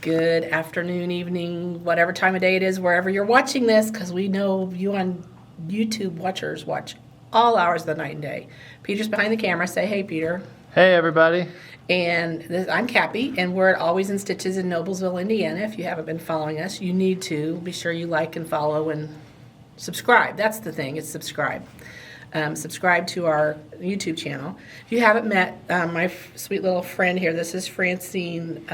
Good afternoon, evening, whatever time of day it is, wherever you're watching this, because we know you on YouTube watchers watch all hours of the night and day. Peter's behind the camera. Say hey, Peter. Hey, everybody. And I'm Cappy, and we're at Always in Stitches in Noblesville, Indiana. If you haven't been following us, you need to. Be sure you like and follow and subscribe. That's the thing, is subscribe. Subscribe to our YouTube channel. If you haven't met my sweet little friend here, this is Francine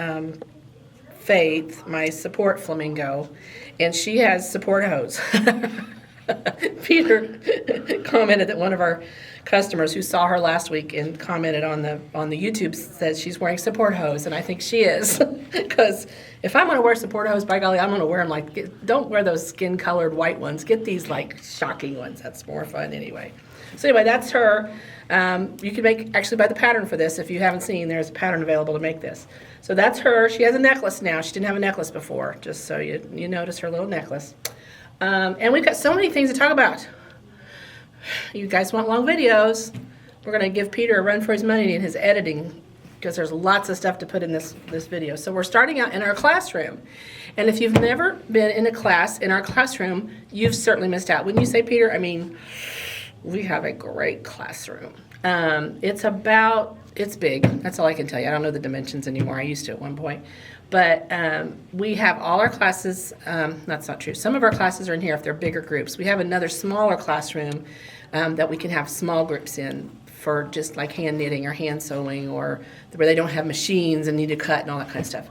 Faith, my support flamingo, and she has support hose. Peter commented that one of our customers who saw her last week and commented on the YouTube says she's wearing support hose, and I think she is, because if I'm going to wear support hose, by golly, I'm going to wear them don't wear those skin-colored white ones. Get these like shocking ones. That's more fun anyway. So anyway, that's her. You can actually buy the pattern for this if you haven't seen. There's a pattern available to make this. So that's her. She has a necklace now. She didn't have a necklace before, just so you notice her little necklace. And we've got so many things to talk about. You guys want long videos. We're going to give Peter a run for his money in his editing, because there's lots of stuff to put in this video. So we're starting out in our classroom. And if you've never been in a class in our classroom, you've certainly missed out. Wouldn't you say, Peter? I mean, we have a great classroom. It's big. That's all I can tell you. I don't know the dimensions anymore. I used to at one point. But we have all our classes. That's not true. Some of our classes are in here if they're bigger groups. We have another smaller classroom that we can have small groups in for just like hand knitting or hand sewing, or where they don't have machines and need to cut and all that kind of stuff.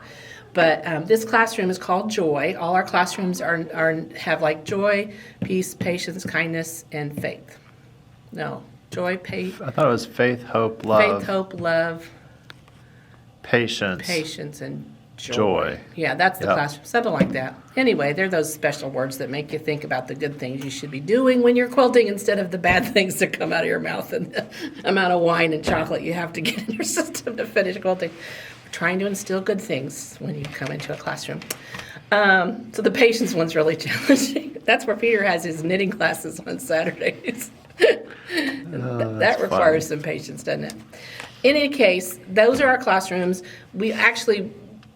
But this classroom is called Joy. All our classrooms have like joy, peace, patience, kindness, and faith. No, joy, I thought it was faith, hope, love. Faith, hope, love, patience, and joy. Yeah, that's the classroom, something like that. Anyway, they're those special words that make you think about the good things you should be doing when you're quilting instead of the bad things that come out of your mouth and the amount of wine and chocolate you have to get in your system to finish quilting. We're trying to instill good things when you come into a classroom. So the patience one's really challenging. That's where Peter has his knitting classes on Saturdays. That requires some patience, doesn't it? In any case, those are our classrooms. We actually,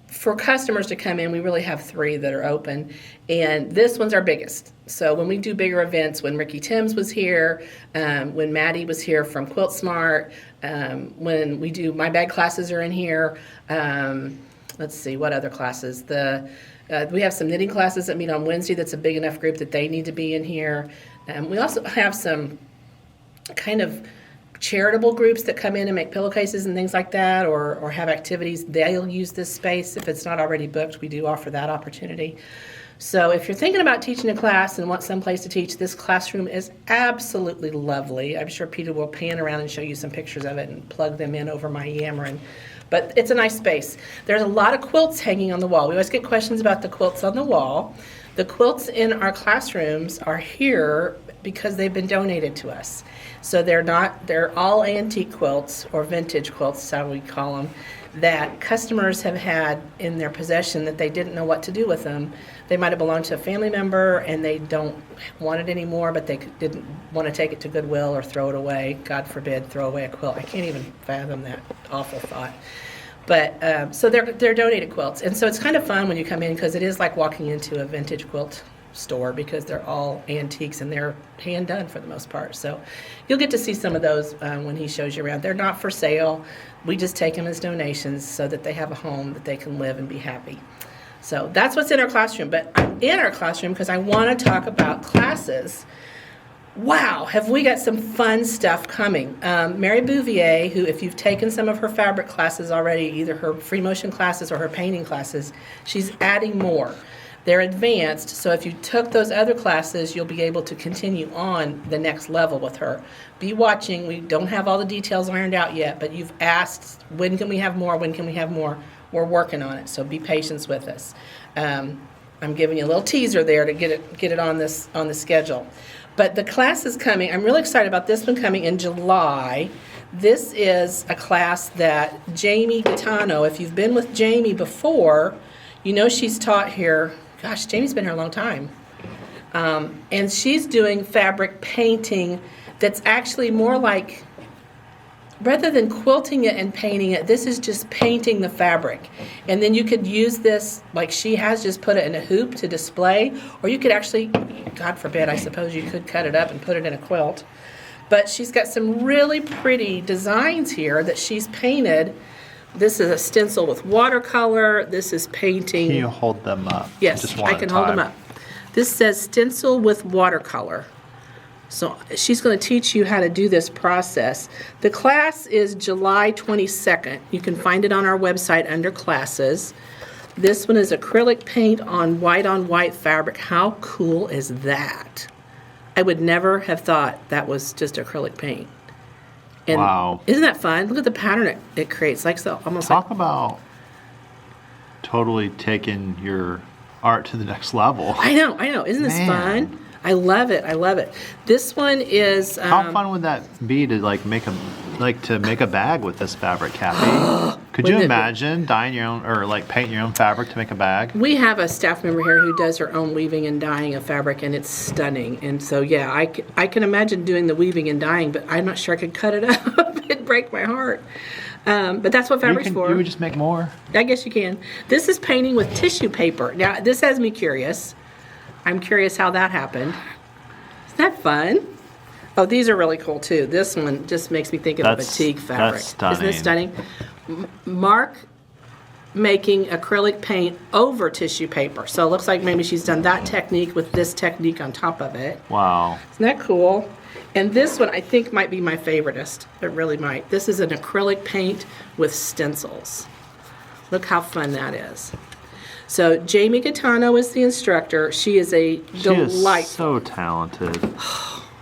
for customers to come in, we really have 3 that are open, and this one's our biggest. So when we do bigger events, when Ricky Timms was here, when Maddie was here from Quilt Smart, when we do My Bag classes are in here. Let's see, what other classes? We have some knitting classes that meet on Wednesday. That's a big enough group that they need to be in here. We also have some kind of charitable groups that come in and make pillowcases and things like that, or have activities. They'll use this space if it's not already booked. We do offer that opportunity. So if you're thinking about teaching a class and want some place to teach, this classroom is absolutely lovely. I'm sure Peter will pan around and show you some pictures of it and plug them in over my yammering. But it's a nice space. There's a lot of quilts hanging on the wall. We always get questions about the quilts on the wall. The quilts in our classrooms are here because they've been donated to us. So they're all antique quilts, or vintage quilts, is how we call them, that customers have had in their possession that they didn't know what to do with them. They might have belonged to a family member and they don't want it anymore, but they didn't want to take it to Goodwill or throw it away. God forbid, throw away a quilt. I can't even fathom that awful thought. But so they're donated quilts, and so it's kind of fun when you come in, because it is like walking into a vintage quilt store, because they're all antiques and they're hand done for the most part. So you'll get to see some of those when he shows you around. They're not for sale. We just take them as donations so that they have a home that they can live and be happy. So that's what's in our classroom. But I'm in our classroom because I want to talk about classes. Wow, have we got some fun stuff coming. Mary Bouvier, who, if you've taken some of her fabric classes already, either her free motion classes or her painting classes, she's adding more. They're advanced, so if you took those other classes, you'll be able to continue on the next level with her. Be watching. We don't have all the details ironed out yet, but you've asked, when can we have more? When can we have more? We're working on it, so be patient with us. I'm giving you a little teaser there to get it on the schedule. But the class is coming. I'm really excited about this one coming in July. This is a class that Jamie Gaetano, if you've been with Jamie before, you know she's taught here. Gosh, Jamie's been here a long time. And she's doing fabric painting that's actually more like rather than quilting it and painting it, this is just painting the fabric. And then you could use this, like she has, just put it in a hoop to display, or you could actually, God forbid, I suppose you could cut it up and put it in a quilt. But she's got some really pretty designs here that she's painted. This is a stencil with watercolor. This is painting. Can you hold them up? Yes, Just one I at a can hold them time. up. This says stencil with watercolor. So she's going to teach you how to do this process. The class is July 22nd. You can find it on our website under classes. This one is acrylic paint on white fabric. How cool is that? I would never have thought that was just acrylic paint. And Wow. Isn't that fun? Look at the pattern it creates. Like so, almost like Talk about totally taking your art to the next level. I know. Isn't this Man. fun? I love it. This one is How fun would that be to make a bag with this fabric, Kathy? Could you Wouldn't it be? imagine dyeing your own or painting your own fabric to make a bag? We have a staff member here who does her own weaving and dyeing of fabric, and it's stunning. And so, yeah, I can imagine doing the weaving and dyeing, but I'm not sure I could cut it up. It'd break my heart. But that's what fabric's for. You would just make more. I guess you can. This is painting with tissue paper. Now, this has me curious. I'm curious how that happened. Isn't that fun? Oh, these are really cool, too. This one just makes me think of a batik fabric. That's Isn't it stunning? Mark making acrylic paint over tissue paper. So it looks like maybe she's done that technique with this technique on top of it. Wow. Isn't that cool? And this one I think might be my favoriteest. It really might. This is an acrylic paint with stencils. Look how fun that is. So Jamie Gaetano is the instructor. She is a delight. She is so talented.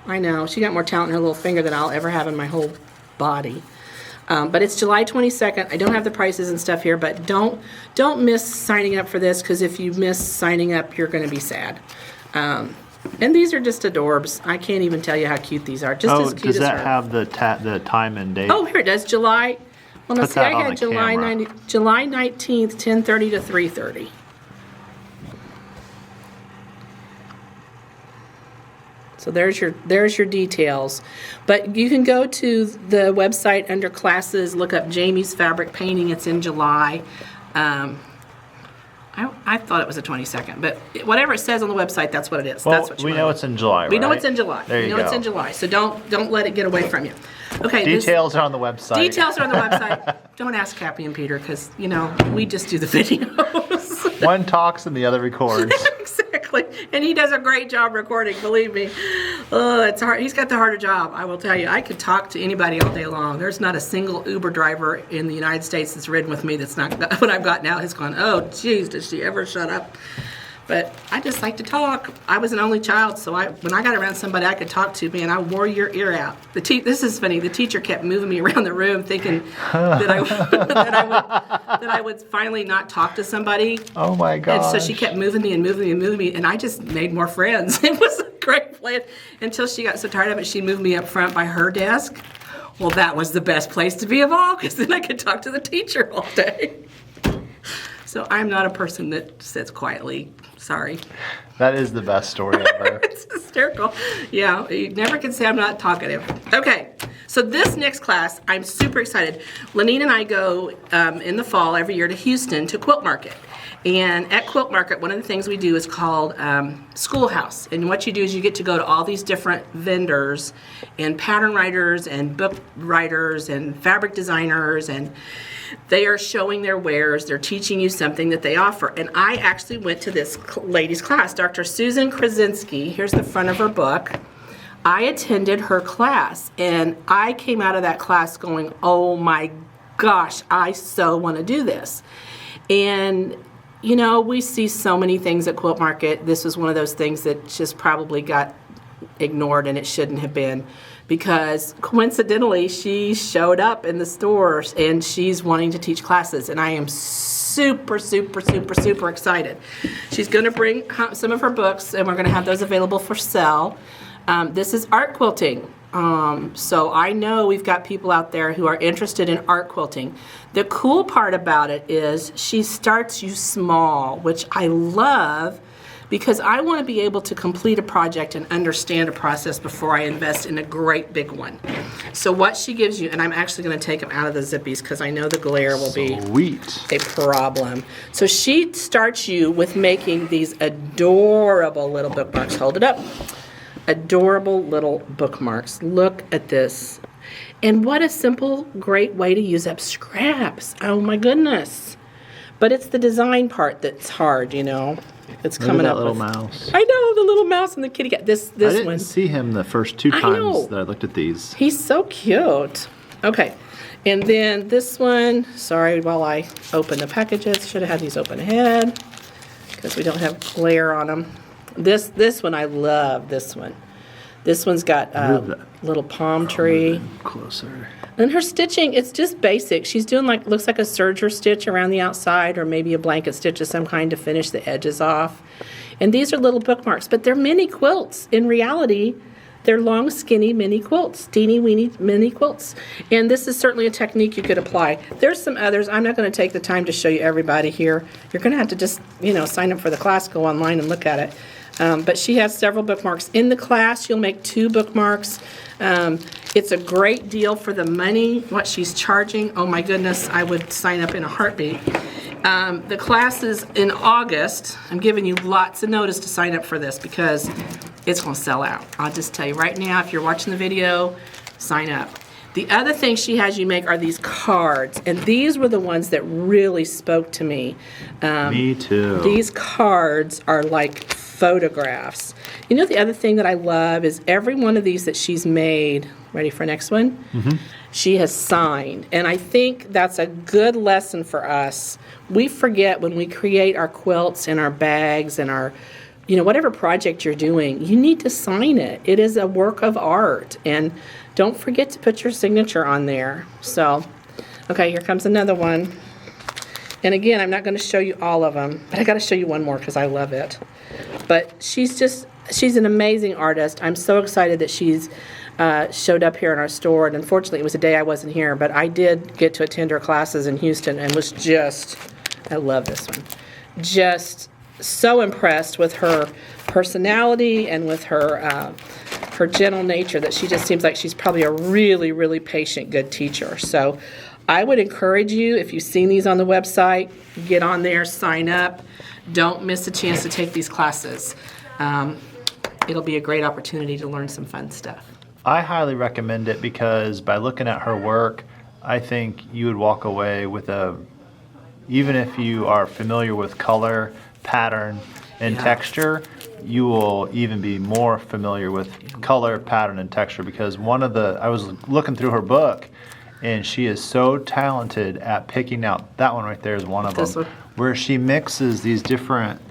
I know. She got more talent in her little finger than I'll ever have in my whole body. But it's July 22nd. I don't have the prices and stuff here, but don't miss signing up for this, because if you miss signing up, you're going to be sad. And these are just adorbs. I can't even tell you how cute these are. Just as cute does as that her. have the time and date? Oh, here it does. July. Well, no, Put see, that I on had the July camera. July 19th, 10:30 to 3:30. So there's your details. But you can go to the website under classes, look up Jamie's fabric painting. It's in July. I thought it was the 22nd, but whatever it says on the website, that's what it is. Well, That's what you we wanna know do. it's in July, right? We know it's in July. There We you know it's go. in July. So don't let it get away from you. Okay. Details are on the website. Details are on the website. Don't ask Cappy and Peter, because, we just do the videos. One talks and the other records. Exactly. And he does a great job recording, believe me. Oh, it's hard. He's got the harder job, I will tell you. I could talk to anybody all day long. There's not a single Uber driver in the United States that's ridden with me that's not, what I've got now has gone, oh, geez, does she ever shut up? But I just like to talk. I was an only child, so when I got around somebody I could talk to, man, I wore your ear out. This is funny. The teacher kept moving me around the room, thinking that I would finally not talk to somebody. Oh my gosh. And so she kept moving me, and I just made more friends. It was a great plan until she got so tired of it. She moved me up front by her desk. Well, that was the best place to be of all, because then I could talk to the teacher all day. So I'm not a person that sits quietly. Sorry. That is the best story ever. It's hysterical. Yeah, you never can say I'm not talkative. Okay, so this next class, I'm super excited. Lenine and I go in the fall every year to Houston to Quilt Market. And at Quilt Market, one of the things we do is called Schoolhouse. And what you do is you get to go to all these different vendors and pattern writers and book writers and fabric designers, and they are showing their wares. They're teaching you something that they offer. And I actually went to this lady's class, Dr. Susan Krasinski. Here's the front of her book. I attended her class, and I came out of that class going, oh my gosh, I so want to do this. And we see so many things at Quilt Market. This was one of those things that just probably got ignored, and it shouldn't have been, because coincidentally she showed up in the stores and she's wanting to teach classes, and I am super, super, super, super excited. She's going to bring some of her books, and we're going to have those available for sale. This is art quilting. So I know we've got people out there who are interested in art quilting. The cool part about it is she starts you small, which I love, because I want to be able to complete a project and understand a process before I invest in a great big one. So what she gives you, and I'm actually going to take them out of the zippies because I know the glare will be Sweet. a problem. So she starts you with making these adorable little bookmarks. Hold it up. Adorable little bookmarks. Look at this. And what a simple, great way to use up scraps. Oh my goodness. But it's the design part that's hard, you know. It's Look at coming that up little with, mouse. I know, the little mouse and the kitty cat. This I didn't one. see him the first 2 I times know. that I looked at these. He's so cute. Okay. And then this one, sorry, while I open the packages, should have had these open ahead because we don't have glare on them. This one, I love this one. This one's got Move a that. little palm tree. Closer. And her stitching, it's just basic. She's doing looks like a serger stitch around the outside or maybe a blanket stitch of some kind to finish the edges off. And these are little bookmarks, but they're mini quilts. In reality, they're long, skinny mini quilts, teeny weeny mini quilts. And this is certainly a technique you could apply. There's some others. I'm not going to take the time to show you everybody here. You're going to have to just, sign up for the class, go online and look at it. But she has several bookmarks. In the class, you'll make 2 bookmarks. It's a great deal for the money, what she's charging. Oh my goodness, I would sign up in a heartbeat. The class is in August. I'm giving you lots of notice to sign up for this because it's going to sell out. I'll just tell you right now, if you're watching the video, sign up. The other thing she has you make are these cards, and these were the ones that really spoke to me. Me too. These cards are like photographs. You know, the other thing that I love is every one of these that she's made, ready for next one? Mm-hmm. She has signed. And I think that's a good lesson for us. We forget when we create our quilts and our bags and our, whatever project you're doing, you need to sign it. It is a work of art. And don't forget to put your signature on there. So, okay, here comes another one. And again, I'm not going to show you all of them, but I got to show you one more because I love it. But she's an amazing artist. I'm so excited that she's showed up here in our store. And unfortunately, it was a day I wasn't here, but I did get to attend her classes in Houston and was I love this one. Just so impressed with her personality and with her gentle nature that she just seems like she's probably a really, really patient, good teacher. So I would encourage you, if you've seen these on the website, get on there, sign up. Don't miss a chance to take these classes. It'll be a great opportunity to learn some fun stuff. I highly recommend it because by looking at her work, I think you would walk away with even if you are familiar with color, pattern, and texture, you will even be more familiar with color, pattern, and texture because I was looking through her book and she is so talented at picking out, that one right there is one of them, where she mixes these different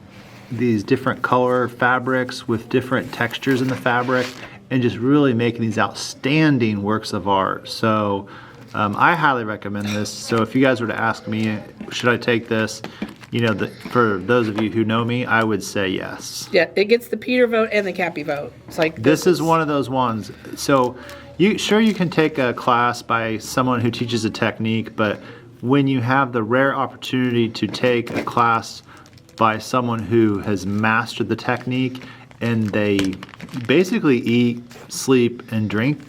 color fabrics with different textures in the fabric and just really making these outstanding works of art. So I highly recommend this. So if you guys were to ask me, should I take this? For those of you who know me, I would say yes. Yeah, it gets the Peter vote and the Cappy vote. It's like this is one of those ones. So you can take a class by someone who teaches a technique, but when you have the rare opportunity to take a class by someone who has mastered the technique and they basically eat, sleep, and drink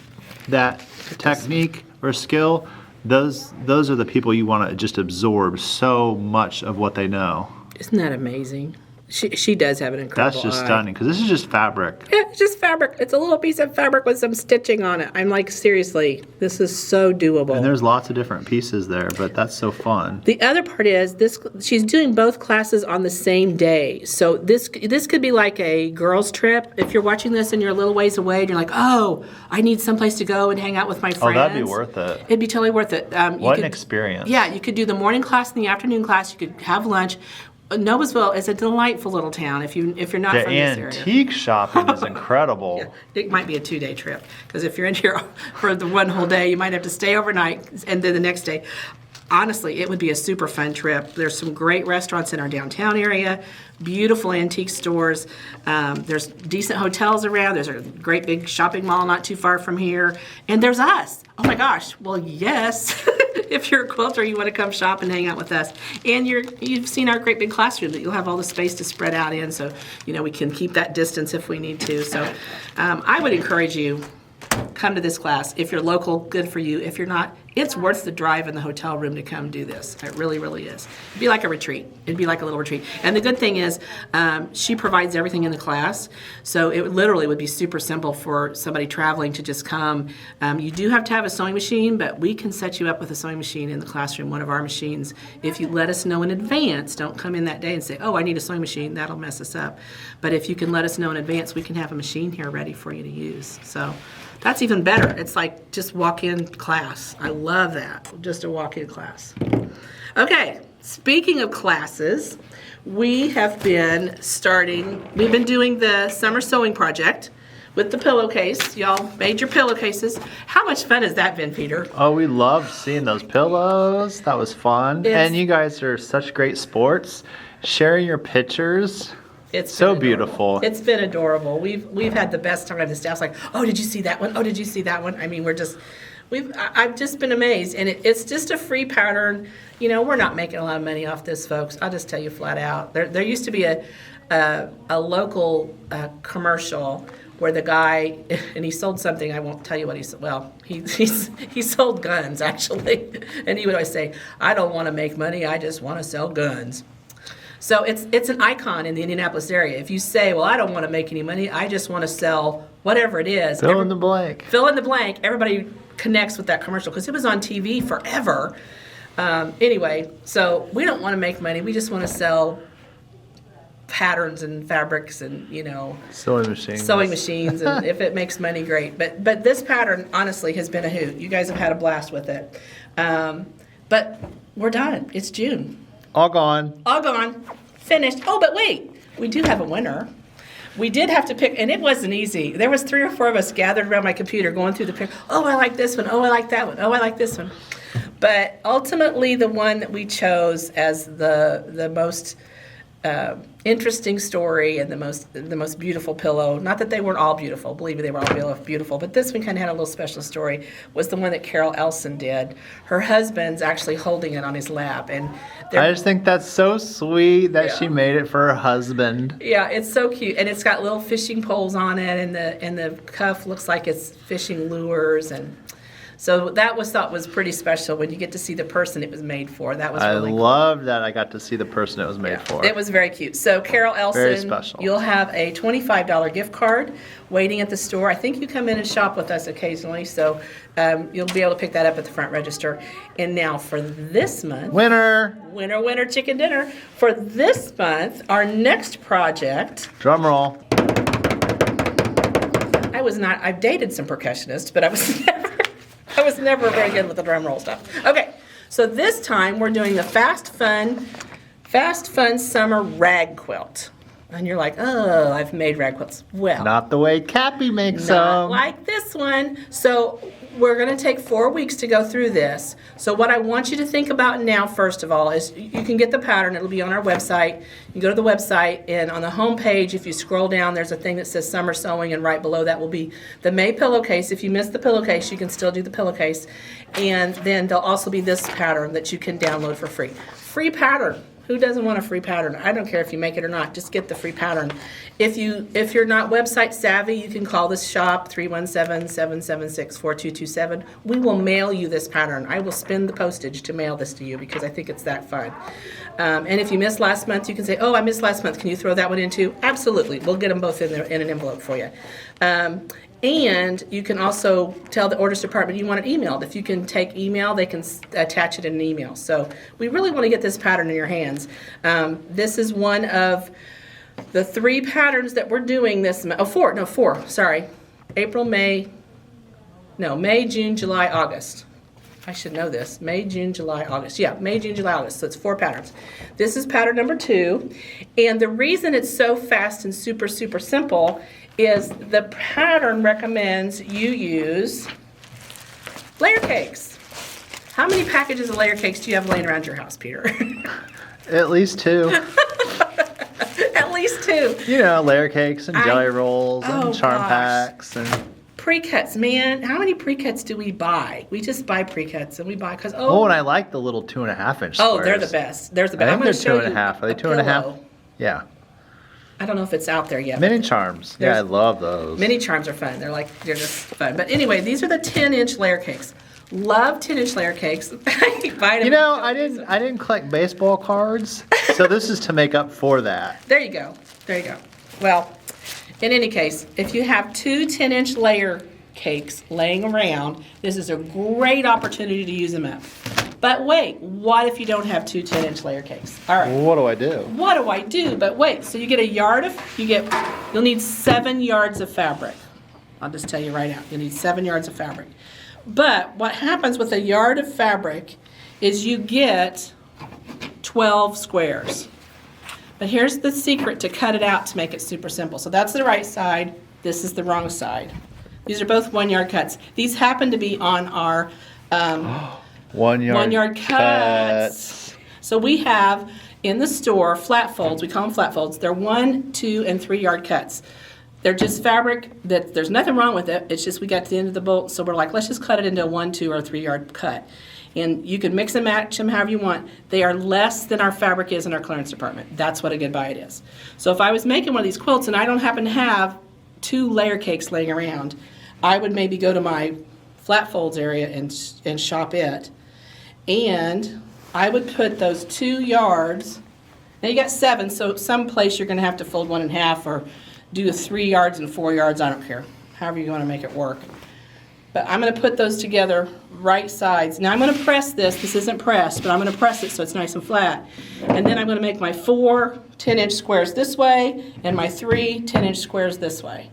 that technique or skill, those are the people you want to just absorb so much of what they know. Isn't that amazing? She does have an incredible That's just eye. stunning because this is just fabric. Yeah, it's just fabric. It's a little piece of fabric with some stitching on it. I'm like, seriously, this is so doable. And there's lots of different pieces there, but that's so fun. The other part is she's doing both classes on the same day. So this could be like a girls' trip. If you're watching this and you're a little ways away and you're like, oh, I need someplace to go and hang out with my friends. Oh, that'd be worth it. It'd be totally worth it. What an experience. Yeah, you could do the morning class and the afternoon class. You could have lunch. Noblesville is a delightful little town if you're not from this area. The antique shopping is incredible. Yeah, it might be a 2-day trip because if you're in here for the one whole day, you might have to stay overnight and then the next day. Honestly, it would be a super fun trip. There's some great restaurants in our downtown area, beautiful antique stores. There's decent hotels around. There's a great big shopping mall not too far from here. And there's us. Oh my gosh. Well, yes. if you're a quilter, you want to come shop and hang out with us. And you've seen our great big classroom that you'll have all the space to spread out in, so we can keep that distance if we need to. So I would encourage you, come to this class. If you're local, good for you. If you're not, it's worth the drive in the hotel room to come do this. It really, really is. It'd be like a retreat. It'd be like a little retreat. And the good thing is, she provides everything in the class, so it literally would be super simple for somebody traveling to just come. You do have to have a sewing machine, but we can set you up with a sewing machine in the classroom, one of our machines. If you let us know in advance, don't come in that day and say, oh, I need a sewing machine. That'll mess us up. But if you can let us know in advance, we can have a machine here ready for you to use. So that's even better. It's like just walk-in class. I love that, just a walk-in class. Okay, speaking of classes, we've been doing the summer sewing project with the pillowcase. Y'all made your pillowcases. How much fun has that been, Peter? Oh, we loved seeing those pillows. That was fun. And you guys are such great sports. Sharing your pictures. It's so been beautiful. It's been adorable. We've had the best time. The staff's like, oh, did you see that one? Oh, did you see that one? I mean, I've just been amazed, and it's just a free pattern. We're not making a lot of money off this, folks. I'll just tell you flat out. There used to be a local commercial where the guy, and he sold something. I won't tell you what he sold. Well, he sold guns actually, and he would always say, I don't want to make money. I just want to sell guns. So it's an icon in the Indianapolis area. If you say, well, I don't want to make any money, I just want to sell whatever it is. Fill in the blank. Fill in the blank. Everybody connects with that commercial because it was on TV forever. Anyway, so we don't want to make money. We just want to sell patterns and fabrics and, Sewing machines. And if it makes money, great. But this pattern, honestly, has been a hoot. You guys have had a blast with it. But we're done. It's June. All gone. All gone. Finished. Oh, but wait. We do have a winner. We did have to pick, and it wasn't easy. There was 3 or 4 of us gathered around my computer going through the pick. Oh, I like this one. Oh, I like that one. Oh, I like this one. But ultimately, the one that we chose as the most interesting story and the most beautiful pillow, not that they weren't all beautiful, believe me, they were all beautiful, but this one kind of had a little special story, was the one that Carol Elson did. Her husband's actually holding it on his lap, and I just think that's so sweet that she made it for her husband. Yeah, it's so cute, and it's got little fishing poles on it, and the cuff looks like it's fishing lures, and so that was thought was pretty special when you get to see the person it was made for. That was really cool. I love that I got to see the person it was made for. It was very cute. So Carol Elson, very special. You'll have a $25 gift card waiting at the store. I think you come in and shop with us occasionally, so you'll be able to pick that up at the front register. And now for this month, winner, chicken dinner. For this month, our next project. Drum roll. I've dated some percussionists, but I was never very good with the drum roll stuff. Okay, so this time we're doing the Fast Fun Summer Rag Quilt. And you're like, oh, I've made rag quilts. Well, not the way Cappy makes not them. like this one. So we're going to take 4 weeks to go through this. So what I want you to think about now, first of all, is you can get the pattern. It'll be on our website. You go to the website, and on the home page, if you scroll down, there's a thing that says Summer Sewing, and right below that will be the May pillowcase. If you miss the pillowcase, you can still do the pillowcase. And then there'll also be this pattern that you can download for free. Free pattern. Who doesn't want a free pattern? I don't care if you make it or not. Just get the free pattern. If you're not website savvy, you can call this shop 317-776-4227. We will mail you this pattern. I will spend the postage to mail this to you because I think it's that fun. And if you missed last month, you can say, oh, I missed last month. Can you throw that one in too? Absolutely. We'll get them both in there in an envelope for you. And you can also tell the orders department you want it emailed. If you can take email, they can attach it in an email. So we really want to get this pattern in your hands. This is one of the 3 patterns that we're doing this month. Oh, 4, sorry. May, June, July, August. I should know this. May, June, July, August. Yeah, May, June, July, August. So it's 4 patterns. This is pattern number 2. And the reason it's so fast and super, super simple is the pattern recommends you use layer cakes. How many packages of layer cakes do you have laying around your house, Peter? At least 2. At least 2. Layer cakes and jelly rolls and charm packs and pre-cuts, man. How many pre-cuts do we buy? We just buy pre-cuts, and we buy because Oh, and I like the little 2.5 inch squares. oh, they're the best. There's the I best. think they're 2.5. Are they 2.5? Pillow. Yeah. I don't know if it's out there yet. Mini charms. Yeah, I There's- love those. Mini charms are fun. They're just fun. But anyway, these are the 10-inch layer cakes. Love 10-inch layer cakes. You know, I didn't collect baseball cards, so this is to make up for that. There you go. There you go. Well, in any case, if you have two 10-inch layer cakes laying around, this is a great opportunity to use them up. But wait, what if you don't have two 10-inch layer cakes? All right. What do I do? What do I do? But wait, so you get you'll need 7 yards of fabric. I'll just tell you right now, you'll need 7 yards of fabric. But what happens with a yard of fabric is you get 12 squares. But here's the secret to cut it out to make it super simple. So that's the right side, this is the wrong side. These are both 1 yard cuts. These happen to be on our 1 yard, 1 yard cuts. So we have in the store flat folds, we call them flat folds. They're 1, 2, and 3 yard cuts. They're just fabric that there's nothing wrong with it. It's just we got to the end of the bolt, so we're like, let's just cut it into a 1, 2, or 3 yard cut. And you can mix and match them however you want. They are less than our fabric is in our clearance department. That's what a good buy it is. So if I was making one of these quilts and I don't happen to have 2 layer cakes laying around, I would maybe go to my flat folds area and shop it. And I would put those 2 yards, now you got 7, so someplace you're gonna have to fold 1 in half or do 3 yards and 4 yards, I don't care, however you wanna make it work. But I'm gonna put those together right sides. Now I'm gonna press this isn't pressed, but I'm gonna press it so it's nice and flat. And then I'm gonna make my 4 10-inch squares this way and my 3 10-inch squares this way,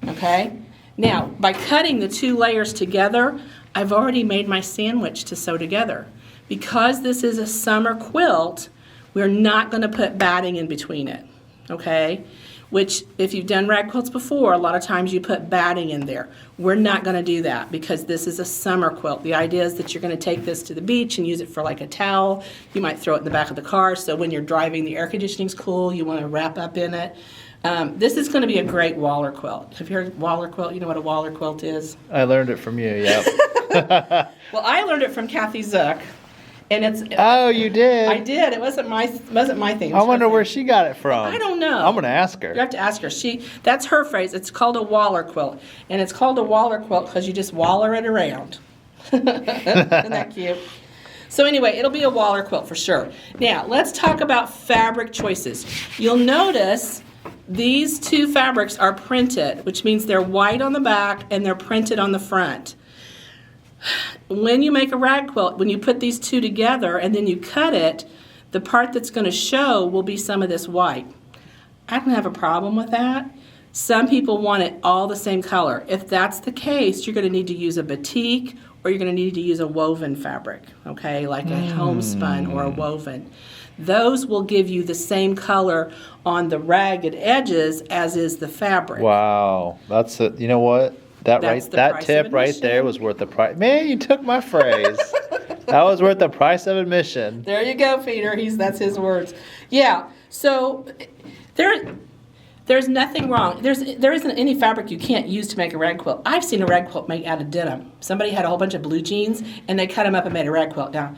okay? Now, by cutting the 2 layers together, I've already made my sandwich to sew together. Because this is a summer quilt, we're not gonna put batting in between it, okay? Which, if you've done rag quilts before, a lot of times you put batting in there. We're not gonna do that because this is a summer quilt. The idea is that you're gonna take this to the beach and use it for like a towel. You might throw it in the back of the car, so when you're driving, the air conditioning's cool, you wanna wrap up in it. This is gonna be a great Waller quilt. Have you heard of Waller quilt? You know what a Waller quilt is? I learned it from you, yep. Well, I learned it from Kathy Zook, and it's. Oh, you did? I did. It wasn't my thing. It I was wonder her where thing. she got it from. I don't know. I'm going to ask her. You have to ask her. That's her phrase. It's called a Waller quilt, and it's called a Waller quilt because you just waller it around. Isn't that cute? So anyway, it'll be a Waller quilt for sure. Now, let's talk about fabric choices. You'll notice these 2 fabrics are printed, which means they're white on the back and they're printed on the front. When you make a rag quilt, when you put these 2 together and then you cut it, the part that's going to show will be some of this white. I don't have a problem with that. Some people want it all the same color. If that's the case, you're going to need to use a batik or you're going to need to use a woven fabric, okay, like a homespun or a woven. Those will give you the same color on the ragged edges as is the fabric. Wow. That's it. You know what? That's the That price tip of right admission. there was worth the price. Man, you took my phrase. That was worth the price of admission. There you go, Peter. That's his words. Yeah. So there's nothing wrong. There isn't any fabric you can't use to make a rag quilt. I've seen a rag quilt made out of denim. Somebody had a whole bunch of blue jeans and they cut them up and made a rag quilt. Now,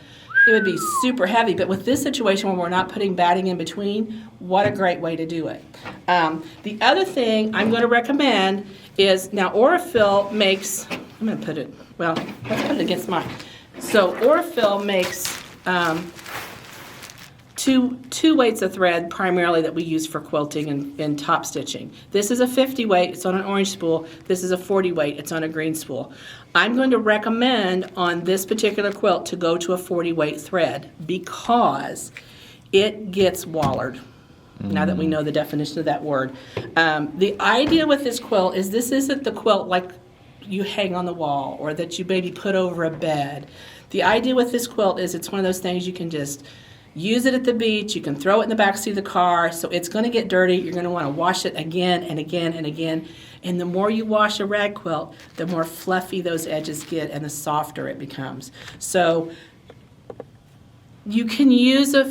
it would be super heavy, but with this situation where we're not putting batting in between, what a great way to do it. The other thing I'm going to recommend is, now Aurifil makes, I'm going to put it, well, let's put it against mine. So Aurifil makes two weights of thread primarily that we use for quilting and top stitching. This is a 50 weight, it's on an orange spool. This is a 40 weight, it's on a green spool. I'm going to recommend on this particular quilt to go to a 40 weight thread because it gets wallered. Now that we know the definition of that word. The idea with this quilt is this isn't the quilt like you hang on the wall or that you maybe put over a bed. The idea with this quilt is it's one of those things you can just use it at the beach, you can throw it in the backseat of the car, so it's going to get dirty, you're going to want to wash it again and again and again, and the more you wash a rag quilt, the more fluffy those edges get and the softer it becomes. So you can use a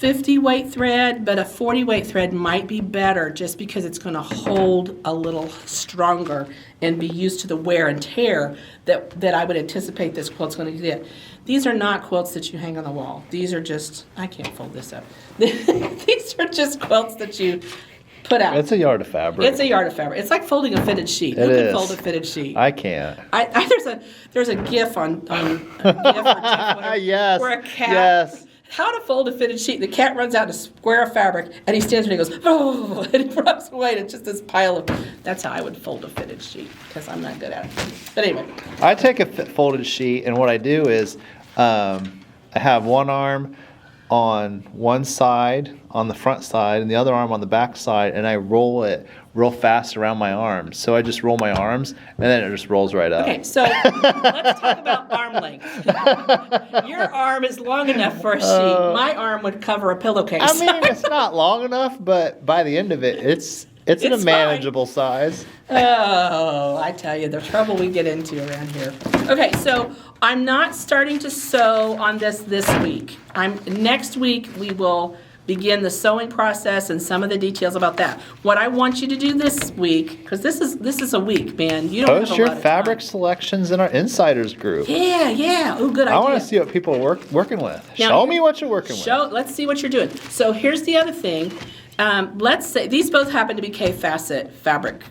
50 weight thread, but a 40 weight thread might be better just because it's going to hold a little stronger and be used to the wear and tear that I would anticipate this quilt's going to get. These are not quilts that you hang on the wall. These are just, I can't fold this up. These are just quilts that you put out. It's a yard of fabric. It's a yard of fabric. It's like folding a fitted sheet. Who can fold a fitted sheet? I can't. There's a GIF on a GIF or GIF, whatever, Yes. where a cat. Yes. How to fold a fitted sheet. The cat runs out a square of fabric, and he stands there and he goes, oh, and he rubs away, and it's just this pile of. That's how I would fold a fitted sheet, because I'm not good at it. But anyway. I take a folded sheet, and what I do is I have one arm on one side, on the front side, and the other arm on the back side, and I roll it real fast around my arms. So I just roll my arms, and then it just rolls right up. Okay, so let's talk about arm length. Your arm is long enough for a sheet. My arm would cover a pillowcase. I mean, it's not long enough, but by the end of it, it's in a It's manageable size. Oh, I tell you, the trouble we get into around here. Okay, so I'm not starting to sew on this week. Next week we will begin the sewing process and some of the details about that. What I want you to do this week, because this is a week, man. You don't Post have a your lot of fabric time. selections in our insiders group. Yeah. Oh, good idea. I want to see what people are working with. Now, Show me what you're working with. Let's see what you're doing. So here's the other thing. Let's say these both happen to be K-Facet fabric,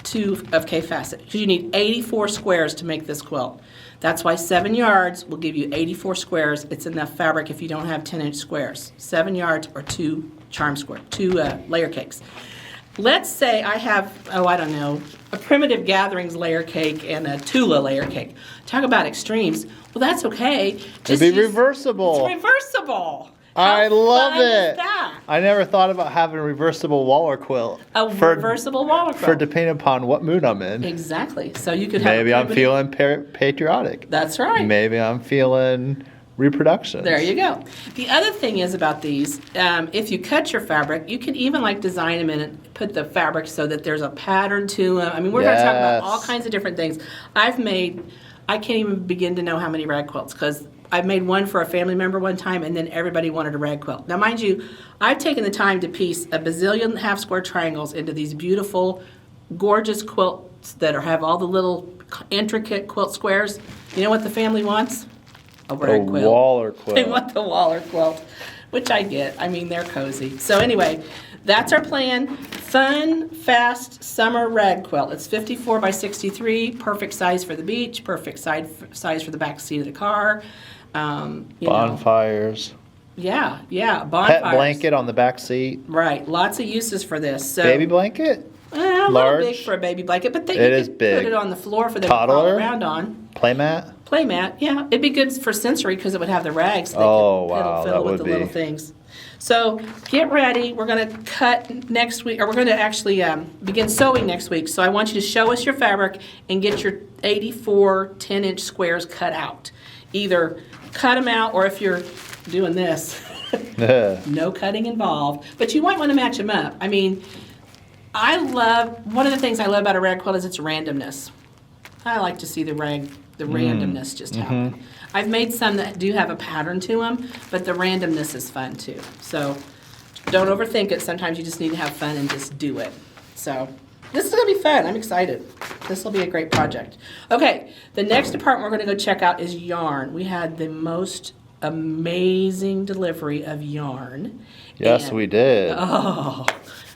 2 of K-Facet, because you need 84 squares to make this quilt. That's why 7 yards will give you 84 squares. It's enough fabric if you don't have 10-inch squares. 7 yards or 2 layer cakes. Let's say I have, I don't know, a Primitive Gatherings layer cake and a Tula layer cake. Talk about extremes. Well, that's okay. It'd be reversible. It's reversible. I love fun is it. that? I never thought about having a reversible Waller quilt. Reversible Waller quilt. For depending upon what mood I'm in. Exactly. So you could have. Maybe I'm feeling patriotic. That's right. Maybe I'm feeling reproduction. There you go. The other thing is about these, if you cut your fabric, you can even design them and put the fabric so that there's a pattern to them. I mean, we're going to talk about all kinds of different things. I can't even begin to know how many rag quilts, because I've made one for a family member one time, and then everybody wanted a rag quilt. Now, mind you, I've taken the time to piece a bazillion half-square triangles into these beautiful, gorgeous quilts that have all the little intricate quilt squares. You know what the family wants? A rag quilt. Waller quilt. They want the Waller quilt, which I get. I mean, they're cozy. So anyway, that's our plan. Fun, fast summer rag quilt. It's 54 by 63, perfect size for the beach, perfect size for the back seat of the car. Bonfires. Yeah, bonfires. Pet blanket on the back seat. Right, lots of uses for this. So, Baby blanket. a little large. big for a baby blanket, but It you is could big. put it on the floor for them to crawl Toddler? around on. Playmat. Playmat, yeah. It'd be good for sensory because it would have the rags. So they Oh, could wow, fiddle that with would the be. little things. So get ready. We're going to cut next week, or we're going to actually begin sewing next week. So I want you to show us your fabric and get your 84 10-inch squares cut out. Either cut them out, or if you're doing this, no cutting involved. But you might want to match them up. I mean, one of the things I love about a rag quilt is its randomness. I like to see the randomness just happen. I've made some that do have a pattern to them, but the randomness is fun too. So don't overthink it. Sometimes you just need to have fun and just do it. So this is going to be fun. I'm excited. This will be a great project. Okay, the next department we're going to go check out is yarn. We had the most amazing delivery of yarn. Yes, And- we did. Oh,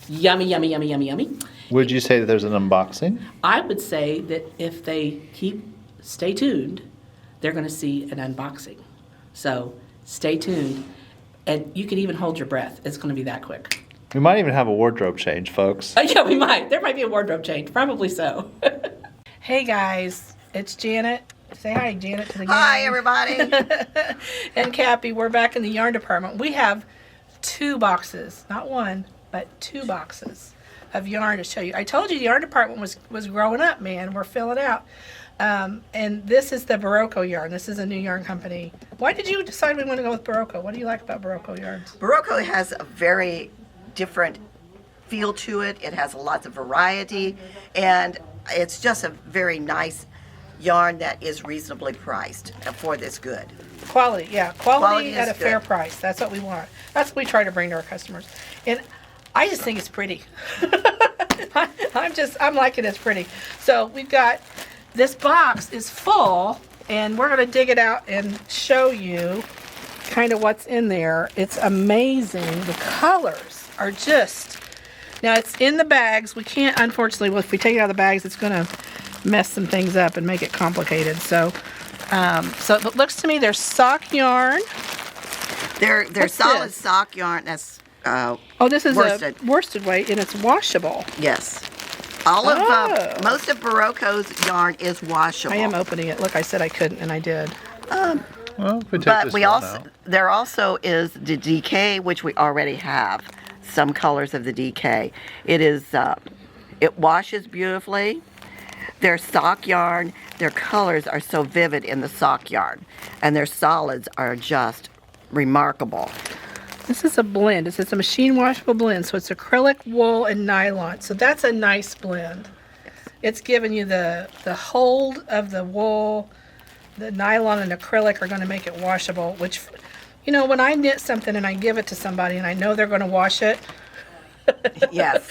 yummy, yummy, yummy, yummy, yummy. Would you say that there's an unboxing? I would say that if they stay tuned, they're going to see an unboxing. So stay tuned, and you can even hold your breath. It's going to be that quick. We might even have a wardrobe change, folks. Yeah, we might. There might be a wardrobe change. Probably so. Hey, guys. It's Janet. Say hi, Janet, to the gang. Hi, everybody. And Cappy, we're back in the yarn department. We have 2 boxes, not one, but 2 boxes of yarn to show you. I told you the yarn department was growing up, man. We're filling out. And this is the Barocco yarn. This is a new yarn company. Why did you decide we want to go with Barocco? What do you like about Barocco yarns? Barocco has a very different feel to it. It has lots of variety, and it's just a very nice yarn that is reasonably priced for this good. Quality, yeah. Quality Quality is at a fair good. price. That's what we want. That's what we try to bring to our customers. And I just think it's pretty. I'm liking it's pretty. So we've got, this box is full, and we're gonna dig it out and show you kind of what's in there. It's amazing. The colors are just, now it's in the bags. We can't, unfortunately, well, if we take it out of the bags, it's gonna mess some things up and make it complicated. So it looks to me there's sock yarn. They're What's solid this? sock yarn. That's Oh, this is Worsted. a worsted weight, and it's washable. yes. All of Oh. most of Barocco's yarn is washable. I am opening it. Look, I said I couldn't, and I did. Well, if we take But this we one also out. there also is the DK, which we already have. Some colors of the DK. It is it washes beautifully. Their sock yarn, their colors are so vivid in the sock yarn, and their solids are just remarkable. This is a blend. It's a machine washable blend, so it's acrylic, wool, and nylon. So that's a nice blend. It's giving you the hold of the wool. The nylon and acrylic are going to make it washable, which, you know, when I knit something and I give it to somebody and I know they're going to wash it, Yes.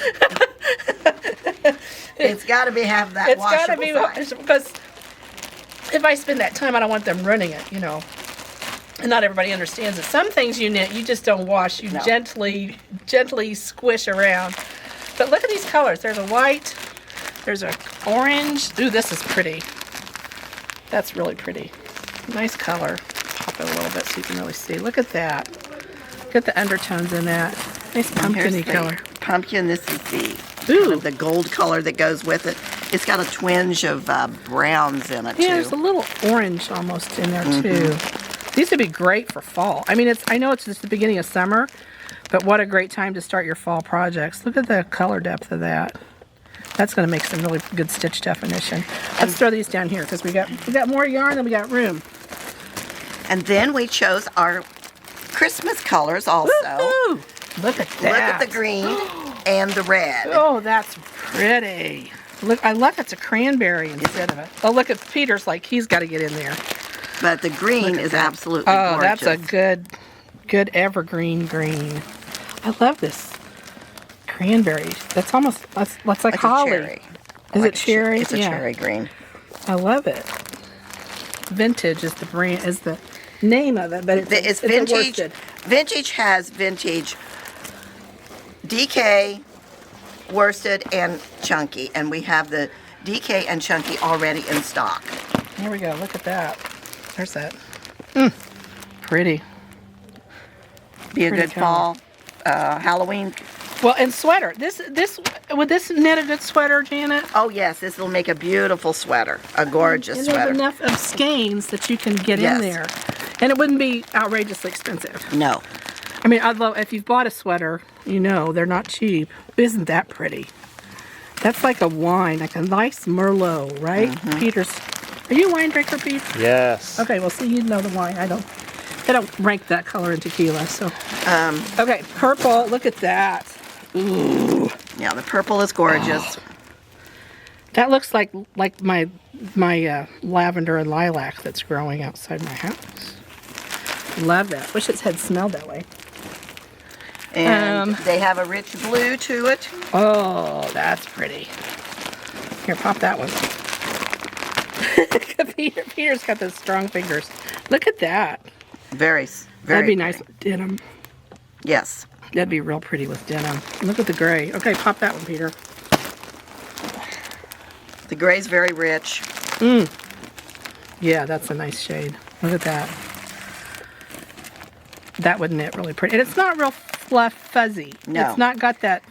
It's got to have that it's got to washable be side. because if I spend that time, I don't want them running it, you know. And not everybody understands it. Some things you knit, you just don't wash. You No. gently squish around. But look at these colors. There's a white. There's a orange. Ooh, this is pretty. That's really pretty. Nice color. Pop it a little bit so you can really see. Look at that. Look at the undertones in that. Nice Here's pumpkin-y the color. pumpkin. This is the Ooh. kind of the gold color that goes with it. It's got a twinge of browns in it Yeah, there's a too. little orange almost in there too. These would be great for fall. I mean, I know it's just the beginning of summer, but what a great time to start your fall projects. Look at the color depth of that. That's going to make some really good stitch definition. Let's throw these down here because we got more yarn than we got room. And then we chose our Christmas colors also. Woo! Look at that. Look at the green and the red. Oh, that's pretty. Look, I love it's a cranberry instead of it. Oh, look at Peter's like he's got to get in there. But the green is absolutely Oh, gorgeous. that's a good evergreen green. I love this cranberry. That's almost that's like Like a holly. cherry. Is Like it cherry? It's a Yeah. cherry green. I love it. Vintage is the brand is the name of it, but It's a vintage. worsted. Vintage has vintage DK, worsted, and chunky. And we have the DK and chunky already in stock. Here we go. Look at that. There's that. Pretty. Be a Pretty good color. fall, Halloween. Well, and sweater. Would this knit a good sweater, Janet? Oh yes, this will make a beautiful sweater, a gorgeous And there's sweater. enough of skeins that you can get Yes. in there, and it wouldn't be outrageously expensive. No, I mean, although if you've bought a sweater, you know they're not cheap. Isn't that pretty? That's like a wine, like a nice Merlot, right? Mm-hmm. Peter's. Are you a wine drinker, Pete? Yes. Okay, well, see, you know the wine. I don't. They don't rank that color in tequila, so. Okay, purple. Look at that. yeah, the purple is gorgeous. That looks like my lavender and lilac that's growing outside my house. Love that. Wish it had smelled that way. And they have a rich blue to it. Oh, that's pretty. Here, pop that one. Peter's got those strong fingers. Look at that. Very. That'd be nice with denim. Yes. That'd be real pretty with denim. Look at the gray. Okay, pop that one, Peter. The gray's very rich. Yeah, that's a nice shade. Look at that. That would knit really pretty. And it's not real fuzzy. No. It's not got that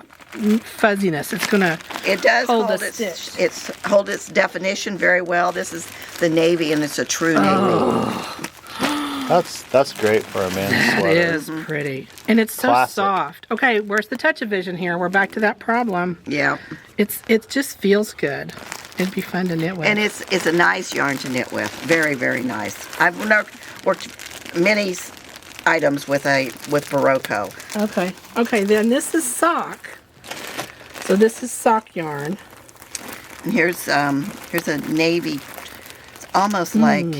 fuzziness. It's gonna It does hold hold, the its definition very well. This is the navy, and it's a true navy. That's great for a man's It sweater. is pretty. And it's so Classic. soft. Okay, where's the touch of vision here? We're back to that problem. Yeah, It just feels good. It'd be fun to knit with. and it's a nice yarn to knit with. Very, very nice. I've worked many items with Barocco. Okay, then this is sock. So this is sock yarn. And here's a navy. It's almost like Man,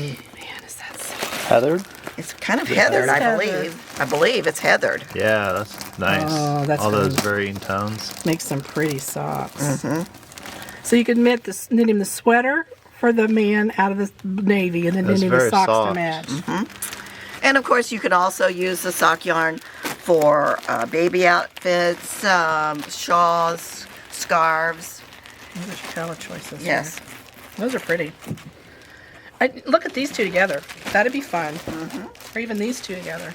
is that soft. Heathered? It's kind of heathered, I heathered. believe. I believe it's heathered. Yeah, that's nice. Oh, that's all those gonna- varying tones. Make some pretty socks. So you could knit him the sweater for the man out of the navy, and then That's knit him the very socks to soft. match. And of course, you can also use the sock yarn for baby outfits, shawls, scarves. Those are your color choices. Yes. there. Those are pretty. Look at these two together. That'd be fun. Or even these two together.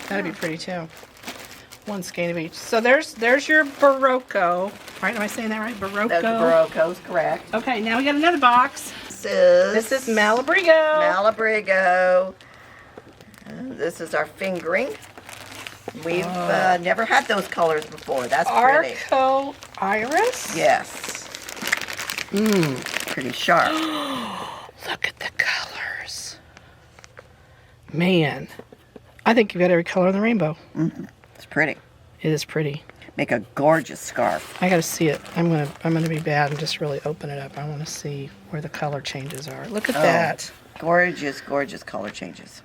That'd be pretty too. One skein of each. So there's your Barocco. Right? Am I saying that right? Barocco. Those are Baroccos, correct. Okay, now we got another box. This This is Malabrigo. Malabrigo. This is our fingering. We've never had those colors before. That's pretty. Arco Iris. Yes. Pretty sharp. Look at the colors. Man, I think you've got every color in the rainbow. It's pretty. It is pretty. Make a gorgeous scarf. I gotta see it. I'm gonna be bad and just really open it up. I want to see where the color changes are. Look at that. Gorgeous, gorgeous color changes.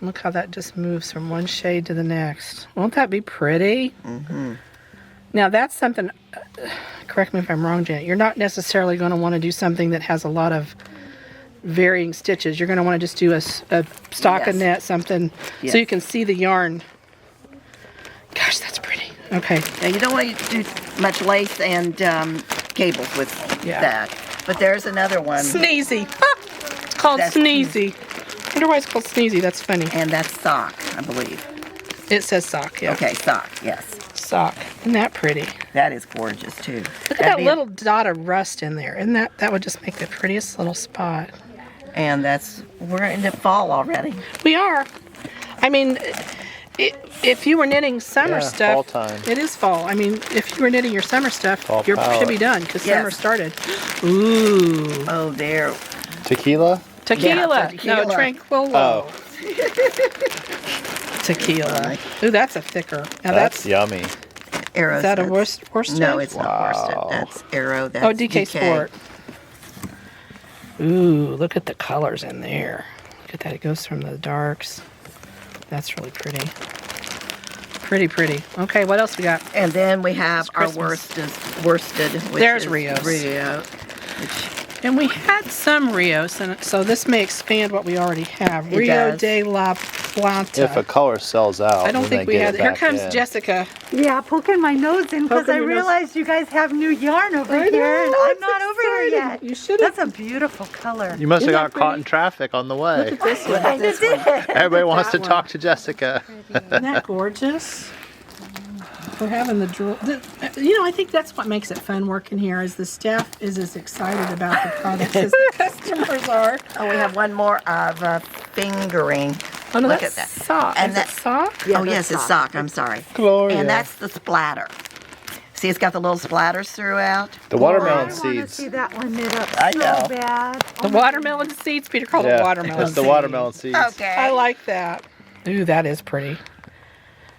Look how that just moves from one shade to the next. Won't that be pretty? Now that's something. Correct me if I'm wrong, Janet. You're not necessarily going to want to do something that has a lot of varying stitches. You're going to want to just do a stockinette, Yes. something, Yes. so you can see the yarn. Gosh, that's pretty. Okay. Now, you don't want to do much lace and cables with Yeah. that. But there's another one, Sneezy. It's called That's Sneezy. I wonder why it's called Sneezy. That's funny. and that's sock, I believe. It says sock, yeah. Okay, sock, yes. Sock. Isn't that pretty? That is gorgeous, too. Look at that little dot of rust in there. Isn't that would just make the prettiest little spot. And we're into fall already. We are. I mean, if you were knitting summer Yeah, stuff, fall time. it is fall. I mean, if you were knitting your summer stuff, Fall you palette. should be done because Yes. summer started. Ooh, Oh, there. Tequila? tequila. tequila. No, tranquilo. Oh, Tequila. Ooh, that's a thicker. Now that's yummy. Arrow. is that a worsted? No, it's not worsted. Wow. That's arrow. That's Oh, DK Sport. Ooh, look at the colors in there. Look at that. It goes from the darks. That's really pretty. Pretty, pretty. Okay, what else we got? And then we have It's our Christmas. worsted. Which There's is Rios. Rio. And we had some Rios, and so this may expand what we already have. It Rio does. de la Plata. If a color sells out, I don't then think they we get had. it Here back comes in. Jessica. Yeah, poking my nose in because Poking I your nose. realized you guys have new yarn over I here, know, and I'm it's not over here exciting. yet. You should have. That's a beautiful color. You must have Isn't got that caught pretty? in traffic on the way. This one. This one. Everybody wants to that talk to Jessica. Isn't that gorgeous? We're having the draw. You know, I think that's what makes it fun working here. Is the staff is as excited about the products as the customers are. Oh, we have one more of fingering. Oh no, Look that's at that. sock. And Is it that- sock? Oh, yes, it's sock. I'm sorry. Gloria. And that's the splatter. See, it's got the little splatters throughout. The I watermelon want to seeds. see that one knit up I so know. bad. The watermelon seeds. Peter called it watermelon. it's the seeds. watermelon seeds. Okay. I like that. Ooh, that is pretty.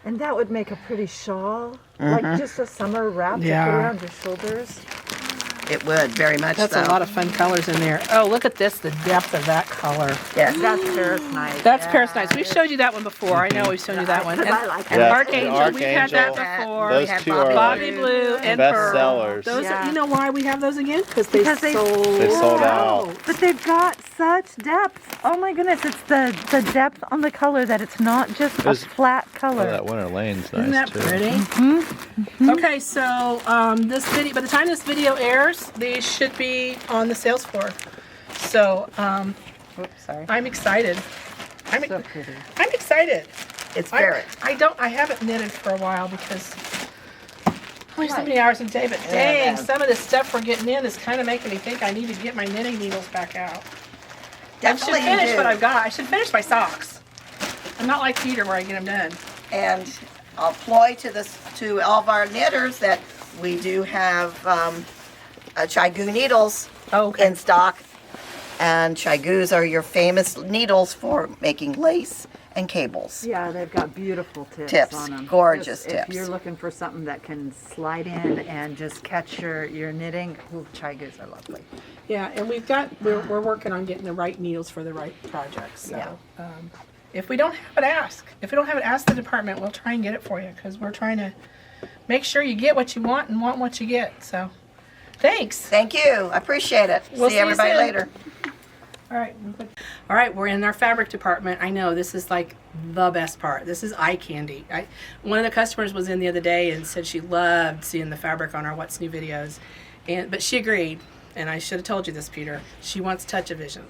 And that would make a pretty shawl, like just a summer wrap Yeah. to put around your shoulders. It would, very much That's so. a lot of fun colors in there. Oh, look at this, the depth of that color. Yes. That's Paris night. That's Paris Nights. We've showed you that one before. I know we've shown you that one. And, I like and Yeah, Archangel, we've had that Archangel. before. Those We have two are Bobby like Blue and best Pearl. sellers. Those, Yeah. you know why we have those again? Because Because they They sold out. But they've got such depth. Oh my goodness, it's the depth on the color that it's not just a There's- flat Oh, color. that winter lane's nice Isn't that too. pretty? Okay, so this video, by the time this video airs, these should be on the sales floor. So Oops, sorry. I'm excited. I'm excited. It's I, very. I haven't knitted for a while because only so many hours a day, but dang, Yeah. some of this stuff we're getting in is kind of making me think I need to get my knitting needles back out. Definitely I should finish you what do. I've got. I should finish my socks. I'm not like Peter where I get them done. And I'll ploy to all of our knitters that we do have Chigu needles Oh, okay. in stock. And Chigus are your famous needles for making lace and cables. Yeah, they've got beautiful tips, Tips, on them. gorgeous If tips. you're looking for something that can slide in and just catch your knitting, Chigas are lovely. Yeah, and we're working on getting the right needles for the right projects. So, if we don't have it, ask. If we don't have it, ask the department. We'll try and get it for you because we're trying to make sure you get what you want and want what you get. So, thanks. Thank you. I appreciate it. We'll see you everybody soon. later. All right, we're in our fabric department. I know this is like the best part. This is eye candy. One of the customers was in the other day and said she loved seeing the fabric on our What's New videos, but she agreed. And I should have told you this, Peter. She wants touch-o-vision.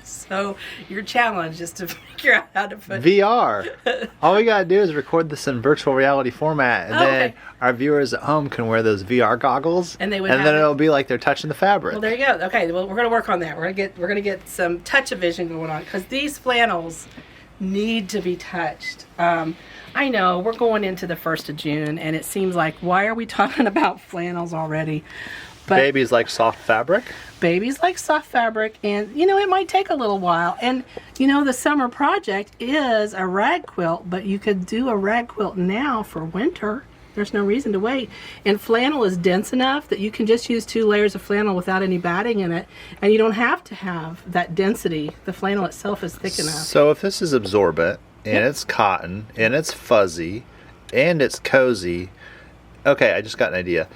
So your challenge is to figure out how to put VR. All we gotta do is record this in virtual reality format, and then okay. our viewers at home can wear those VR goggles, And they would and have then it. it'll be like they're touching the fabric. Well, there you go. Okay, well, we're gonna work on that. We're gonna get some touch-o-vision going on because these flannels need to be touched. I know we're going into the 1st of June, and it seems like why are we talking about flannels already? But Babies like soft fabric. babies like soft fabric, and it might take a little while. And the summer project is a rag quilt, but you could do a rag quilt now for winter. There's no reason to wait. And flannel is dense enough that you can just use 2 layers of flannel without any batting in it, and you don't have to have that density. The flannel itself is thick enough. So if this is absorbent and Yep. it's cotton and it's fuzzy and it's cozy, okay, I just got an idea.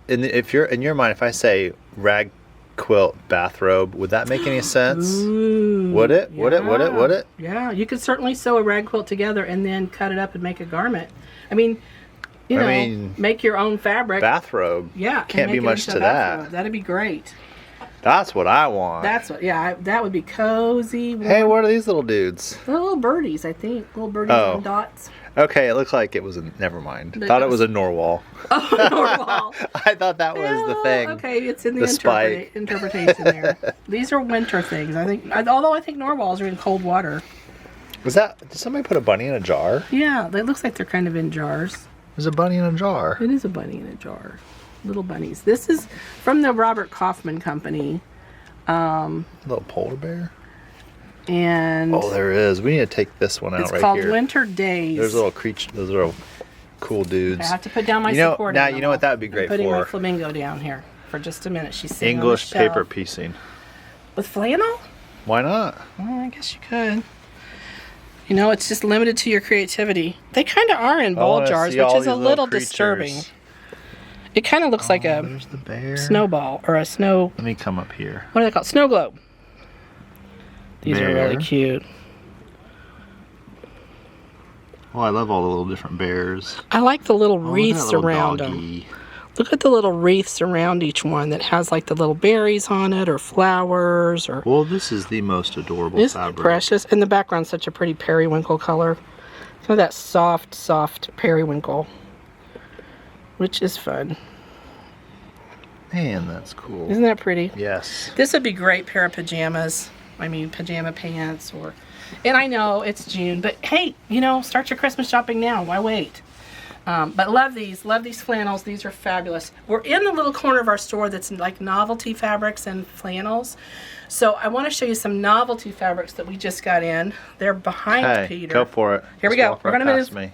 If you're in your mind, if I say rag quilt bathrobe, would that make any sense? Ooh, Would it? Would it? Would it? Would it? Yeah, you could certainly sew a rag quilt together and then cut it up and make a garment. I mean, make your own fabric. Bathrobe. Yeah, and Can't be make it much into to a bathrobe. that. That'd be great. That's what I want. That would be cozy. Hey, what are these little dudes? They're little birdies, I think. Little birdies Oh. on dots. Okay, it looks like it was never mind. But Thought it it was a Norwal. Oh, Norwal. I thought that was the Well, thing. Okay, it's in the, The spike. interpretation there. These are winter things, I think. Although I think Norwals are in cold water. Did somebody put a bunny in a jar? Yeah, it looks like they're kind of in jars. There's a bunny in a jar. It is a bunny in a jar. Little bunnies. This is from the Robert Kaufman Company. Little polar bear. And Oh, there is. We need to take this one out it's right called here. Winter Days. There's little creature. Those little cool dudes. I have to put down my You know, support now animal. you know what that would be I'm great putting my for? flamingo down here for just a minute. She's sitting English on the shelf. paper piecing. With flannel? Why not? Well, I guess you could. It's just limited to your creativity. They kind of are in I bowl wanna jars, see which all is a these little creatures. disturbing. It kind of looks like a There's the bear. snowball or a snow. Let me come up here. What are they called? Snow globe. These are really Bear. cute. Oh, I love all the little different bears. I like the little Oh, look at wreaths that little around them. doggy. Look at the little wreaths around each one that has like the little berries on it or flowers or. Well, this is the most adorable Isn't it fabric. precious? And the background's such a pretty periwinkle color. Kind of that soft periwinkle, which is fun. Man, that's cool. Isn't that pretty? Yes. This would be great pair of pajamas. Pajama pants and I know it's June, but hey, start your Christmas shopping now. Why wait? But love these flannels. These are fabulous. We're in the little corner of our store that's like novelty fabrics and flannels. So I want to show you some novelty fabrics that we just got in. They're behind Hey, Peter. go for it. Here we Just go. walk We're right gonna past move. me.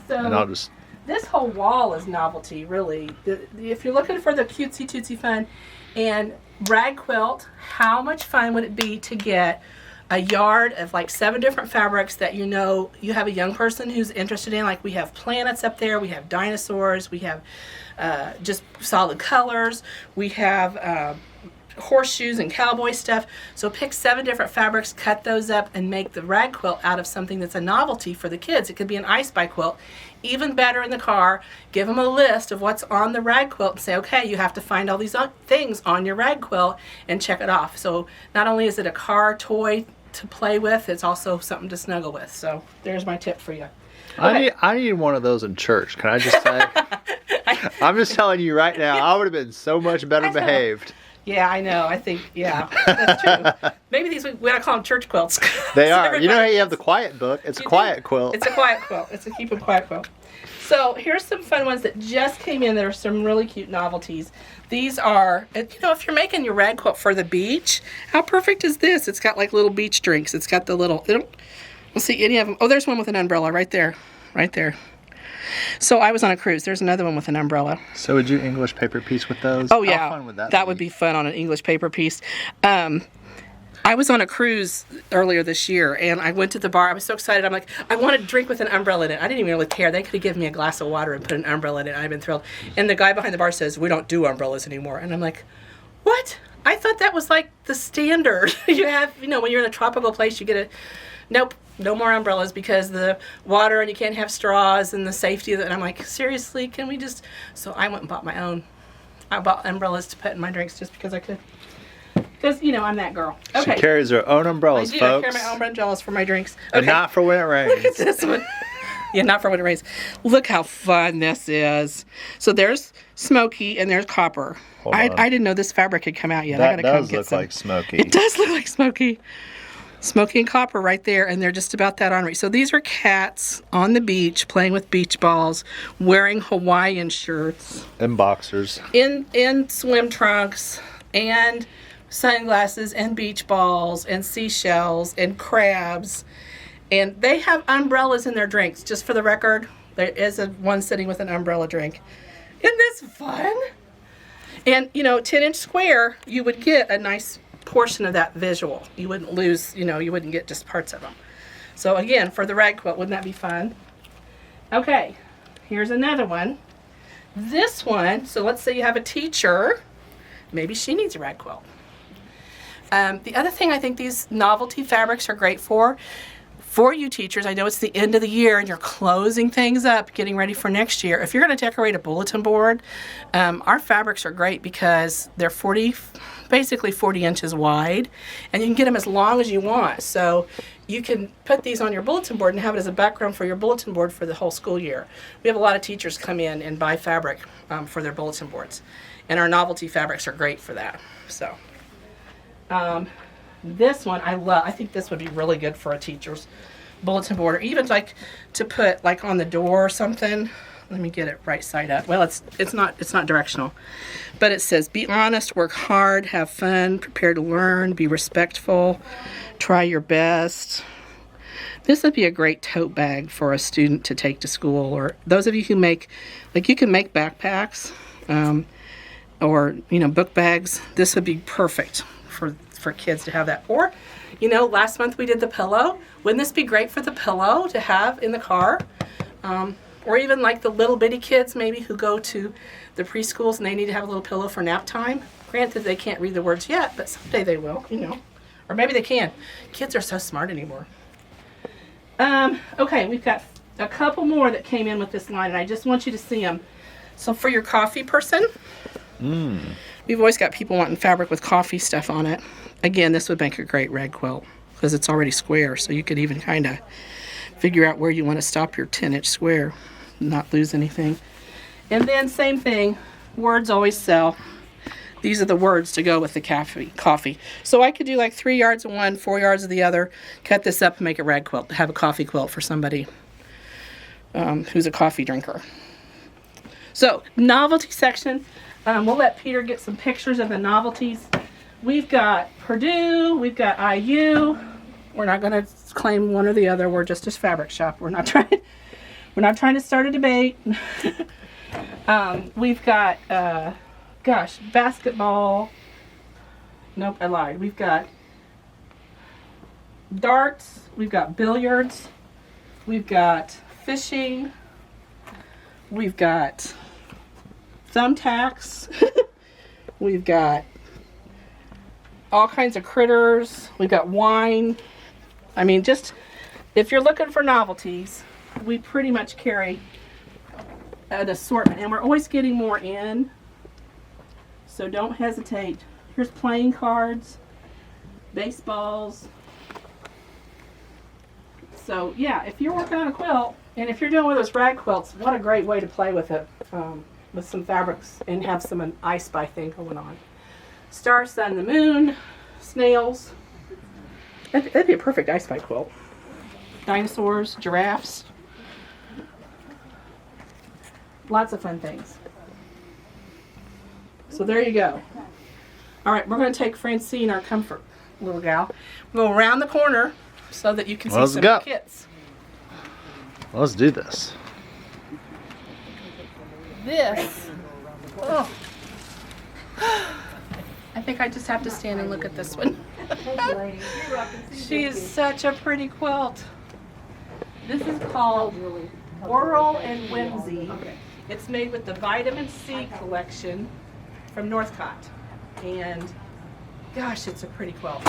So And I'll just. this whole wall is novelty, really. If you're looking for the cutesy tootsy fun and rag quilt, how much fun would it be to get a yard of like 7 different fabrics that you have a young person who's interested in? Like we have planets up there, we have dinosaurs, we have just solid colors, we have horseshoes and cowboy stuff. So pick 7 different fabrics, cut those up, and make the rag quilt out of something that's a novelty for the kids. It could be an I Spy quilt. Even better in the car, give them a list of what's on the rag quilt and say, okay, you have to find all these things on your rag quilt and check it off. So not only is it a car toy to play with, it's also something to snuggle with. So there's my tip for you. Okay. I need one of those in church. Can I just say? I'm just telling you right now, I would have been so much better I know. behaved. Yeah, I know. I think, yeah, that's true. Maybe these, we ought to call them church quilts. They So are. You know how everybody- you have the quiet book? It's a You do. quiet quilt. It's a quiet quilt. It's a keep 'em quiet quilt. So here's some fun ones that just came in. There are some really cute novelties. These are, if you're making your rag quilt for the beach, how perfect is this? It's got like little beach drinks. It's got the little, we'll see any of them. Oh, there's one with an umbrella right there. Right there. So I was on a cruise. There's another one with an umbrella. So would you English paper piece with those? Oh, yeah. How fun would that be? would be fun on an English paper piece. I was on a cruise earlier this year, and I went to the bar. I was so excited. I'm like, I want a drink with an umbrella in it. I didn't even really care. They could have given me a glass of water and put an umbrella in it. I'd been thrilled. And the guy behind the bar says, we don't do umbrellas anymore. And I'm like, what? I thought that was like the standard. You have, when you're in a tropical place, you get a, nope, no more umbrellas because the water and you can't have straws and the safety of it. And I'm like, seriously, can we just? So I went and bought my own. I bought umbrellas to put in my drinks just because I could. Because, I'm that girl. Okay. She carries her own I umbrellas, do. I folks. carry my own umbrellas for my drinks. And not for when it rains. Look at this one. Yeah, not for when it rains. Look how fun this is. So there's smoky and there's copper. Hold on. I didn't know this fabric had come out yet. That I gotta come does get look some. like smoky. It does look like smoky. Smoky and copper right there, and they're just about that ornery. So these are cats on the beach playing with beach balls, wearing Hawaiian shirts, And boxers. in swim trunks, and sunglasses, and beach balls, and seashells, and crabs. And they have umbrellas in their drinks. Just for the record, there is one sitting with an umbrella drink. Isn't this fun? And, 10-inch square, you would get a nice portion of that visual. You wouldn't lose, you wouldn't get just parts of them. So again, for the rag quilt, wouldn't that be fun? Okay, here's another one. This one, so let's say you have a teacher. Maybe she needs a rag quilt. The other thing I think these novelty fabrics are great for you teachers, I know it's the end of the year and you're closing things up, getting ready for next year. If you're going to decorate a bulletin board, our fabrics are great because they're basically 40 inches wide, and you can get them as long as you want. So you can put these on your bulletin board and have it as a background for your bulletin board for the whole school year. We have a lot of teachers come in and buy fabric for their bulletin boards, and our novelty fabrics are great for that. So this one I love. I think this would be really good for a teacher's bulletin board, or even like to put like on the door or something. Let me get it right side up. Well, it's not directional, but it says, be honest, work hard, have fun, prepare to learn, be respectful, try your best. This would be a great tote bag for a student to take to school, or those of you who make, you can make backpacks, or book bags. This would be perfect for kids to have that. Or, last month we did the pillow. Wouldn't this be great for the pillow to have in the car? Or even like the little bitty kids maybe who go to the preschools and they need to have a little pillow for nap time. Granted, they can't read the words yet, but someday they will, Or maybe they can. Kids are so smart anymore. Okay, we've got a couple more that came in with this line, and I just want you to see them. So for your coffee person, we've always got people wanting fabric with coffee stuff on it. Again, this would make a great rag quilt because it's already square, so you could even kind of figure out where you want to stop your 10-inch square, not lose anything. And then same thing, words always sell. These are the words to go with the coffee. So I could do like 3 yards of one, 4 yards of the other, cut this up and make a rag quilt, have a coffee quilt for somebody who's a coffee drinker. So novelty section, we'll let Peter get some pictures of the novelties. We've got Purdue, we've got IU. We're not going to claim one or the other. We're just a fabric shop. We're not trying to start a debate. We've got, basketball. Nope, I lied. We've got darts. We've got billiards. We've got fishing. We've got thumbtacks. We've got all kinds of critters. We've got wine. I mean, just if you're looking for novelties, we pretty much carry an assortment, and we're always getting more in. So don't hesitate. Here's playing cards, baseballs. So yeah, if you're working on a quilt, and if you're doing one of those rag quilts, what a great way to play with it, with some fabrics and have some ice by thing going on. Star, sun, the moon, snails. That'd be a perfect I Spy quilt. Dinosaurs, giraffes. Lots of fun things. So there you go. All right, we're going to take Francine, our comfort little gal. We'll go around the corner so that you can see Let's some go. of the kits. Let's do this. This. Oh. I think I just have to stand and look at this one. She is such a pretty quilt. This is called Oral and Whimsy. It's made with the Vitamin C collection from Northcott. And gosh, it's a pretty quilt.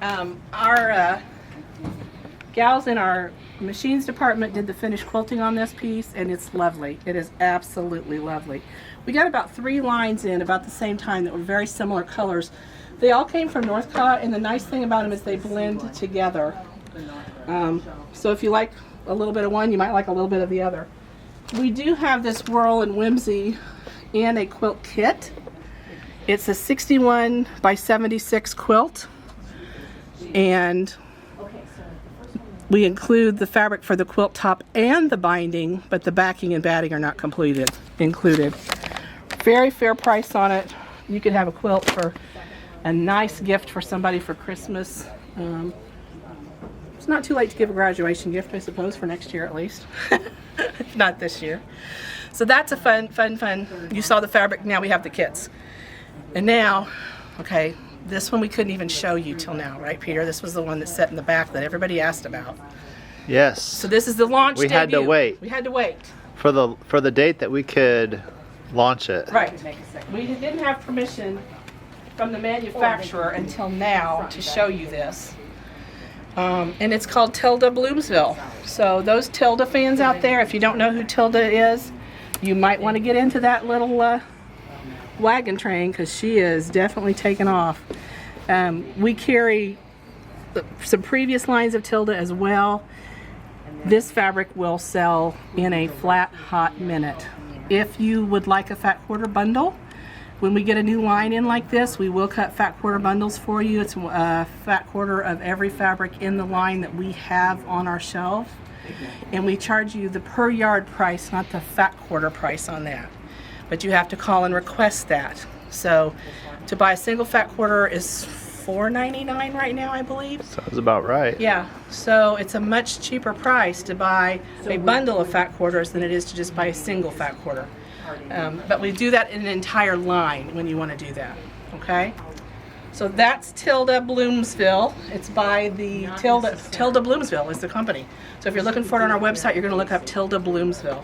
Our gals in our machines department did the finished quilting on this piece, and it's lovely. It is absolutely lovely. We got about 3 lines in about the same time that were very similar colors. They all came from Northcott, and the nice thing about them is they blend together. So if you like a little bit of one, you might like a little bit of the other. We do have this Whirl and Whimsy in a quilt kit. It's a 61 by 76 quilt, and we include the fabric for the quilt top and the binding, but the backing and batting are not included. Very fair price on it. You could have a quilt for a nice gift for somebody for Christmas. It's not too late to give a graduation gift, I suppose, for next year at least. If not this year. So that's a fun. You saw the fabric, now we have the kits. And now, okay, this one we couldn't even show you till now, right, Peter? This was the one that's set in the back that everybody asked about. Yes. So this is the launch We had to debut. wait. We had to wait. For the date that we could launch it. Right. We didn't have permission from the manufacturer until now to show you this. And it's called Tilda Bloomsville. So those Tilda fans out there, if you don't know who Tilda is, you might want to get into that little wagon train, because she is definitely taken off. We carry some previous lines of Tilda as well. This fabric will sell in a flat hot minute. If you would like a fat quarter bundle, when we get a new line in like this, we will cut fat quarter bundles for you. It's a fat quarter of every fabric in the line that we have on our shelf. And we charge you the per yard price, not the fat quarter price on that. But you have to call and request that. So to buy a single fat quarter is $4.99 right now, I believe. Sounds about right. Yeah, so it's a much cheaper price to buy a bundle of fat quarters than it is to just buy a single fat quarter. But we do that in an entire line when you want to do that, okay? So that's Tilda Bloomsville. It's by the Tilda Bloomsville is the company. So if you're looking for it on our website, you're going to look up Tilda Bloomsville.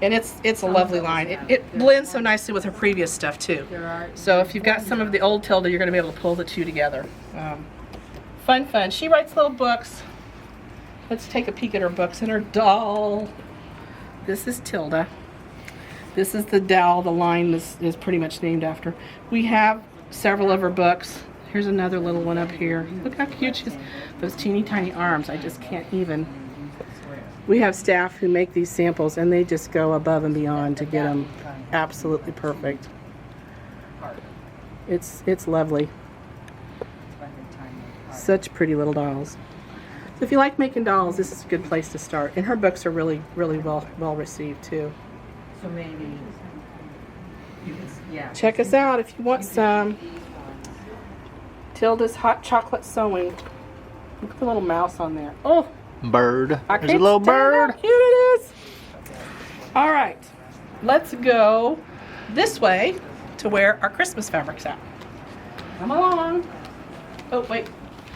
And it's a lovely line. It blends so nicely with her previous stuff too. So if you've got some of the old Tilda, you're going to be able to pull the two together. Fun. She writes little books. Let's take a peek at her books and her doll. This is Tilda. This is the doll the line is pretty much named after. We have several of her books. Here's another little one up here. Look how cute she is. Those teeny tiny arms. I just can't even. We have staff who make these samples, and they just go above and beyond to get them absolutely perfect. It's lovely. Such pretty little dolls. So if you like making dolls, this is a good place to start. And her books are really well received too. So maybe you can, yeah. Check us out if you want some. Tilda's Hot Chocolate Sewing. Look at the little mouse on there. Oh! Bird. I There's a can't little stand bird. how cute it is. All right, let's go this way to where our Christmas fabric's at. Come along. Oh wait,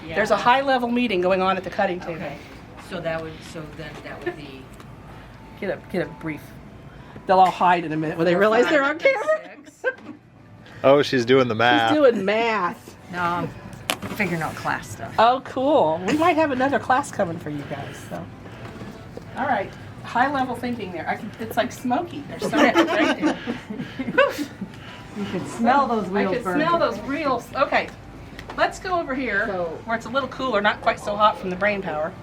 there's a high-level meeting going on at the cutting table. Okay. So that would be Get a brief. They'll all hide in a minute when they realize they're on camera. Oh, she's doing the math. She's doing math. no, I'm figuring out class stuff. Oh, cool. We might have another class coming for you guys. So, all right, high-level thinking there. It's like smoky. There's so much right there. You could smell those I wheels could burning. smell those reels. Okay, let's go over here where it's a little cooler, not quite so hot from the brain power.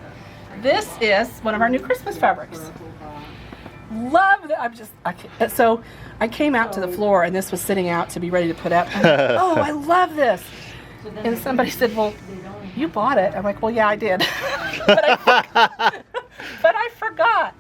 This is one of our new Christmas fabrics. love that. So I came out to the floor and this was sitting out to be ready to put up. I'm like, oh, I love this. And somebody said, well, you bought it. I'm like, well, yeah, I did. but I forgot.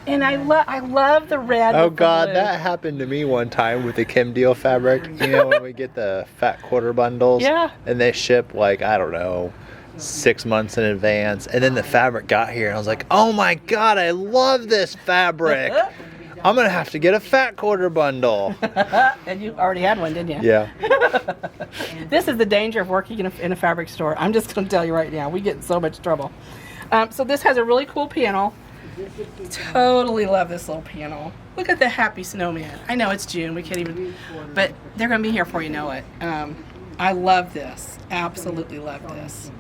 And I love the red. Oh with the God, blue. that happened to me one time with the Kim Deal fabric. You know, when we get the fat quarter bundles, Yeah. and they ship like, I don't know, 6 months in advance, and then the fabric got here, and I was like, oh my God, I love this fabric. I'm gonna have to get a fat quarter bundle. And you already had one, didn't you? Yeah. This is the danger of working in a fabric store. I'm just going to tell you right now. We get in so much trouble. So this has a really cool panel. Totally love this little panel. Look at the happy snowman. I know it's June. We can't even, but they're going to be here before you know it. I love this. Absolutely love this.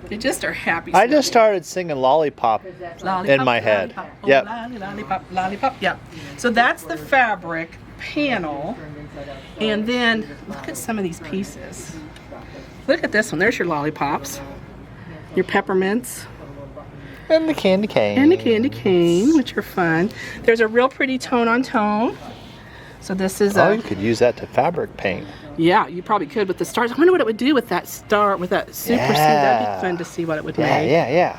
They just are happy. I just snowmen. started singing Lollipop in my head. Lollipop. Oh, Yep. Lollipop, lollipop. Yep. So that's the fabric panel. And then look at some of these pieces. Look at this one. There's your lollipops, your peppermints, And the candy cane. and the candy cane, which are fun. There's a real pretty tone on tone. So this is Oh, you could use that to fabric paint. yeah, you probably could with the stars. I wonder what it would do with that star, with that super C. That'd Yeah. be fun to see what it would Yeah, make. yeah,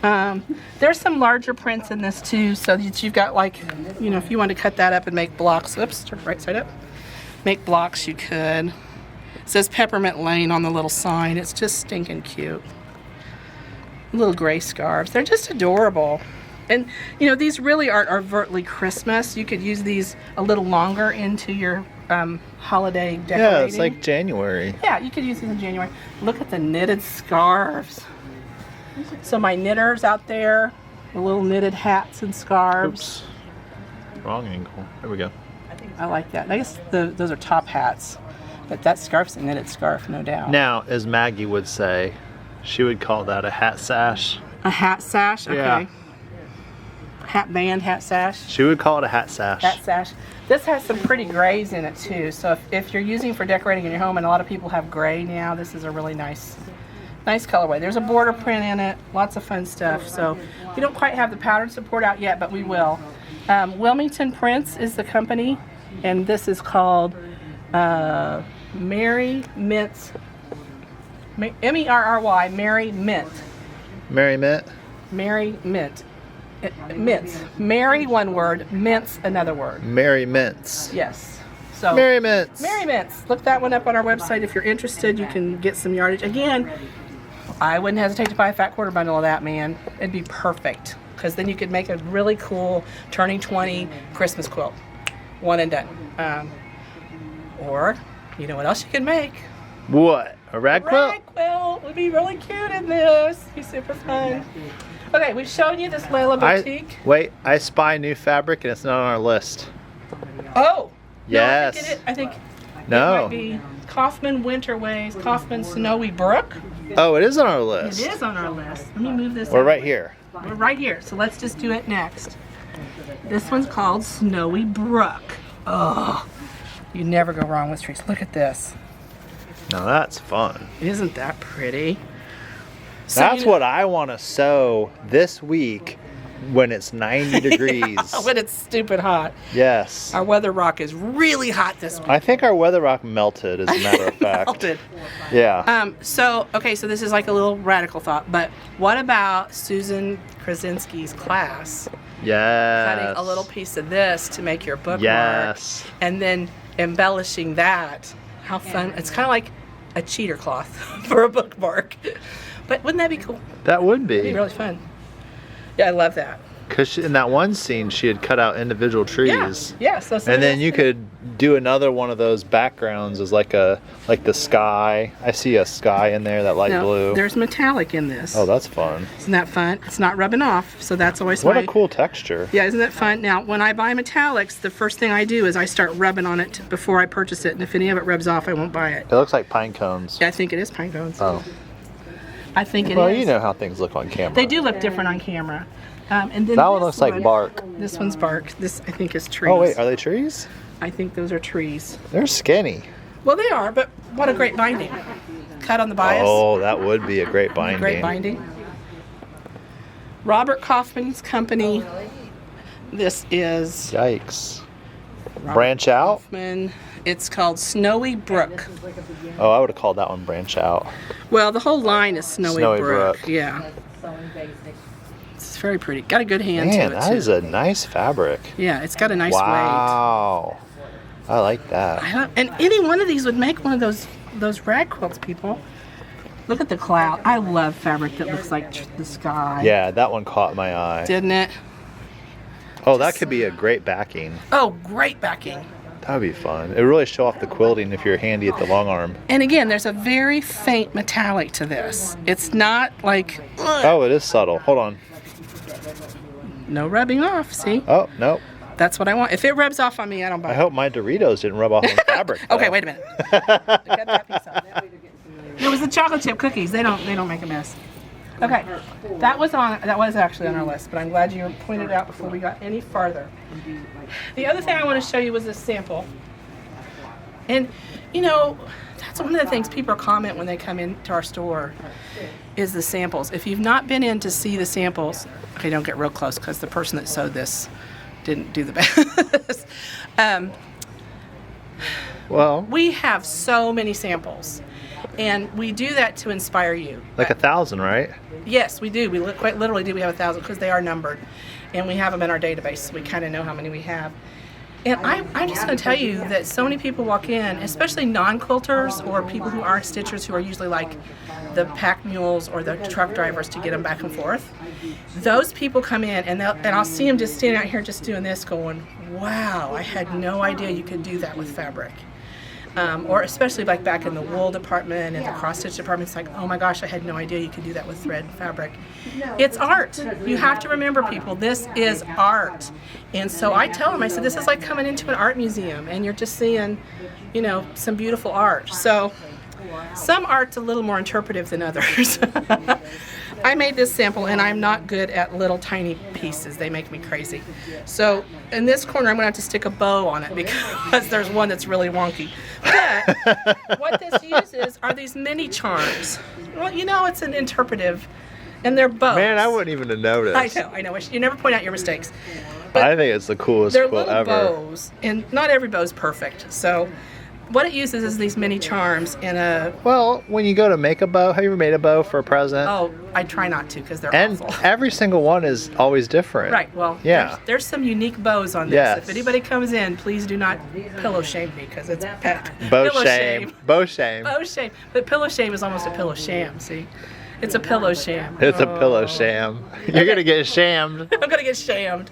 yeah. There's some larger prints in this too, so that you've got like, you know, if you want to cut that up and make blocks, oops, turn right side up. Make blocks, you could. It says Peppermint Lane on the little sign. It's just stinking cute. Little gray scarves. They're just adorable. And, you know, these really aren't overtly Christmas. You could use these a little longer into your holiday decorating. Yeah, it's like January. Yeah, you could use these in January. Look at the knitted scarves. So my knitters out there, the little knitted hats and scarves. Oops. Wrong angle. There we go. I like that. I guess those are top hats, but that scarf's a knitted scarf, no doubt. Now, as Maggie would say, she would call that a hat sash. A hat sash, okay. Yeah. Hat band, hat sash. She would call it a hat sash. Hat sash. This has some pretty grays in it too. So if you're using for decorating in your home, and a lot of people have gray now, this is a really nice colorway. There's a border print in it, lots of fun stuff. So we don't quite have the pattern support out yet, but we will. Wilmington Prints is the company, and this is called Merry Mint. M-E-R-R-Y, Merry Mint. Merry Mint. Merry Mint. Mints. Merry one word, mints another word. Merry Mints. Yes. So Merry Mints. Merry Mints. Look that one up on our website if you're interested. You can get some yardage. Again, I wouldn't hesitate to buy a fat quarter bundle of that, man. It'd be perfect because then you could make a really cool turning 20 Christmas quilt. One and done. Or, you know what else you could make? What? A rag quilt? Rag quilt would be really cute in this. Be super fun. Okay, we've shown you this Layla boutique. Wait, I spy new fabric and it's not on our list. Oh. Yes. No, I think it No. might be Kaufman Winterways, Kaufman Snowy Brook. Oh, it is on our list. It is on our list. Let me move this. We're out. right here. We're right here. So let's just do it next. This one's called Snowy Brook. Oh, you never go wrong with trees. Look at this. Now that's fun. Isn't that pretty? So, That's you know, what I want to sew this week when it's 90 degrees. when it's stupid hot. Yes. Our weather rock is really hot this week. I think our weather rock melted, as a matter of fact. Melted. Yeah. So this is like a little radical thought, but what about Susan Krasinski's class? Yes. Cutting a little piece of this to make your bookmark. Yes. And then embellishing that. How fun. It's kind of like a cheater cloth for a bookmark. But wouldn't that be cool? That would It'd be be. really fun. Yeah, I love that. Because in that one scene, she had cut out individual trees. Yeah. So And then you could do another one of those backgrounds as like the sky. I see a sky in there, that light blue. There's metallic in this. Oh, that's fun. Isn't that fun? It's not rubbing off, so that's always What my... a cool texture. Yeah, isn't that fun? Now, when I buy metallics, the first thing I do is I start rubbing on it before I purchase it, and if any of it rubs off, I won't buy it. It looks like pine cones. Yeah, I think it is pine cones. Oh. I think it is. Well, you know how things look on camera. They do look different on camera. And then That one this looks like bark. This one's bark. This, I think, is trees. Oh, wait, are they trees? I think those are trees. They're skinny. Well, they are, but what a great binding. Cut on the bias. Oh, that would be a great binding. Great binding. Robert Kaufman's company. This is Yikes. Branch out? Hoffman. It's called Snowy Brook. Oh, I would have called that one Branch Out. Well, the whole line is Snowy, Snowy Brook. Brook. Yeah. It's very pretty. Got a good hand Man, to it, that too. is a nice fabric. Yeah, it's got a nice weight. Wow. I like that. And any one of these would make one of those rag quilts, people. Look at the cloud. I love fabric that looks like the sky. Yeah, that one caught my eye. Didn't it? Oh, that could be a great backing. Oh, great backing. That would be fun. It would really show off the quilting if you're handy at the long arm. And again, there's a very faint metallic to this. It's not like, ugh. Oh, it is subtle. Hold on. No rubbing off, see? Oh, nope. That's what I want. If it rubs off on me, I don't buy I it. hope my Doritos didn't rub off on the fabric. Okay, though. wait a minute. I got that piece off. It was the chocolate chip cookies. They don't make a mess. Okay, that was actually on our list, but I'm glad you pointed it out before we got any farther. The other thing I want to show you was this sample. And you know, that's one of the things people comment when they come into our store is the samples. If you've not been in to see the samples, okay, don't get real close because the person that sewed this didn't do the best. Well, We have so many samples, and we do that to inspire you. like 1,000, right? Yes, we do. We quite literally do. We have 1,000 because they are numbered, and we have them in our database, so we kind of know how many we have. And I'm just going to tell you that so many people walk in, especially non-quilters or people who aren't stitchers, who are usually like the pack mules or the truck drivers to get them back and forth. Those people come in, and I'll see them just standing out here just doing this, going, "Wow, I had no idea you could do that with fabric." Or especially like back in the wool department and the cross stitch department, it's like, oh my gosh, I had no idea you could do that with thread fabric. It's art. You have to remember, people, this is art. And so I tell them, I said, this is like coming into an art museum and you're just seeing, you know, some beautiful art. So some art's a little more interpretive than others. I made this sample, and I'm not good at little tiny pieces. They make me crazy. So in this corner, I'm going to have to stick a bow on it because there's one that's really wonky. But what this uses are these mini charms. Well, you know, it's an interpretive, and they're bows. Man, I wouldn't even have noticed. I know. You never point out your mistakes. I think it's the coolest They're quilt little ever. bows, and not every bow's perfect. So what it uses is these mini charms in a... Well, when you go to make a bow, have you ever made a bow for a present? Oh, I try not to because they're And awful. every single one is always different. Right, well, Yeah. there's some unique bows on this. Yes. If anybody comes in, please do not pillow shame me because it's Bow pillow shame. Bow shame. Bow shame. But pillow shame is almost a pillow sham, see? It's a pillow sham. It's a Oh. pillow sham. You're going to get shammed. I'm going to get shamed.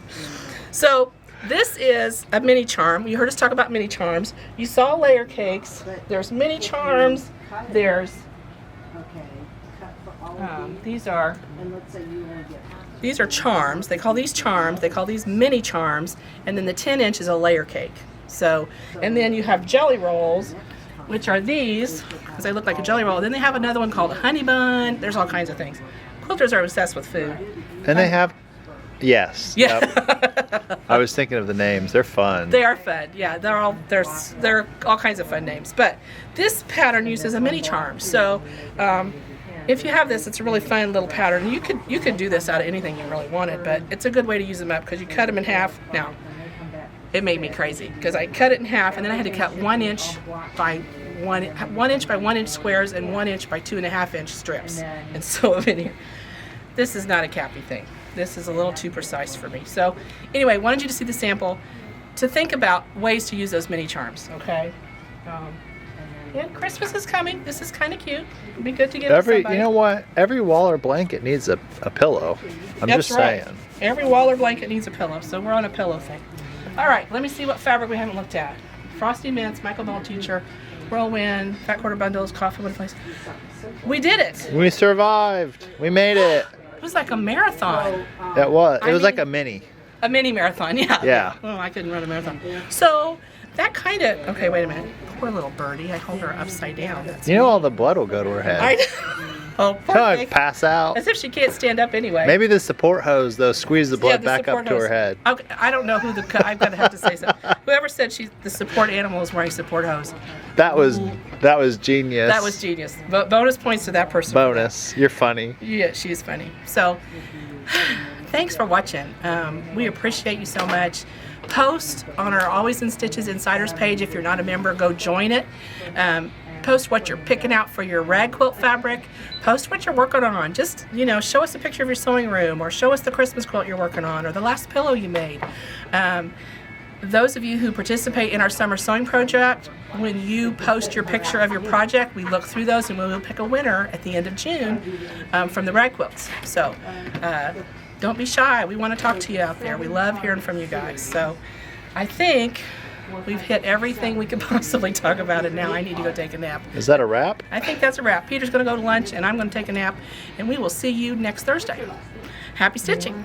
So this is a mini charm. You heard us talk about mini charms. You saw layer cakes. There's mini charms. There's... these are charms. They call these charms. They call these mini charms. And then the 10-inch is a layer cake. So, and then you have jelly rolls, which are these, because they look like a jelly roll. Then they have another one called honey bun. There's all kinds of things. Quilters are obsessed with food. And they have... Yes. Yeah. Yep. I was thinking of the names. They're fun. They are fun. Yeah, they're all kinds of fun names. But this pattern uses a mini charm. So if you have this, it's a really fun little pattern. You could do this out of anything you really wanted, but it's a good way to use them up because you cut them in half. Now, it made me crazy because I cut it in half and then I had to cut 1 inch by 1 inch by 1 inch squares and 1 inch by 2.5 inch strips and sew them in here. This is not a Cappy thing. This is a little too precise for me. So anyway, wanted you to see the sample to think about ways to use those mini charms, okay? And Christmas is coming. This is kind of cute. It'd be good to give to somebody. You know what? Every wall or blanket needs a pillow. I'm That's just right. saying. Every wall or blanket needs a pillow, so we're on a pillow thing. All right, let me see what fabric we haven't looked at. Frosty Mints, Michael Bell Teacher, Whirlwind, Fat Quarter Bundles, Coffee Butterflies. We did it. We survived. We made it. It was like a marathon. It was. I It was like mean- a mini. A mini marathon, yeah. Yeah. Oh, I couldn't run a marathon. So that kind of, okay, wait a minute. Poor little birdie. I hold her upside down. That's You know all the blood will go to her head. I Oh, poor Kind of thing. pass out. As if she can't stand up anyway. Maybe the support hose, though, squeeze the Yeah, blood the back up support to her hose. head. Okay, I don't know who I've got to have to say so. Whoever said the support animal is wearing support hose. That was genius. That was genius. Bonus points to that person. Bonus. You're funny. Yeah, she's funny. So thanks for watching. We appreciate you so much. Post on our Always in Stitches Insiders page. If you're not a member, go join it. Post what you're picking out for your rag quilt fabric. Post what you're working on. Just, show us a picture of your sewing room, or show us the Christmas quilt you're working on, or the last pillow you made. Those of you who participate in our summer sewing project, when you post your picture of your project, we look through those and we will pick a winner at the end of June from the rag quilts. So don't be shy. We want to talk to you out there. We love hearing from you guys. So I think we've hit everything we could possibly talk about, and now I need to go take a nap. Is that a wrap? I think that's a wrap. Peter's going to go to lunch, and I'm going to take a nap, and we will see you next Thursday. Happy stitching.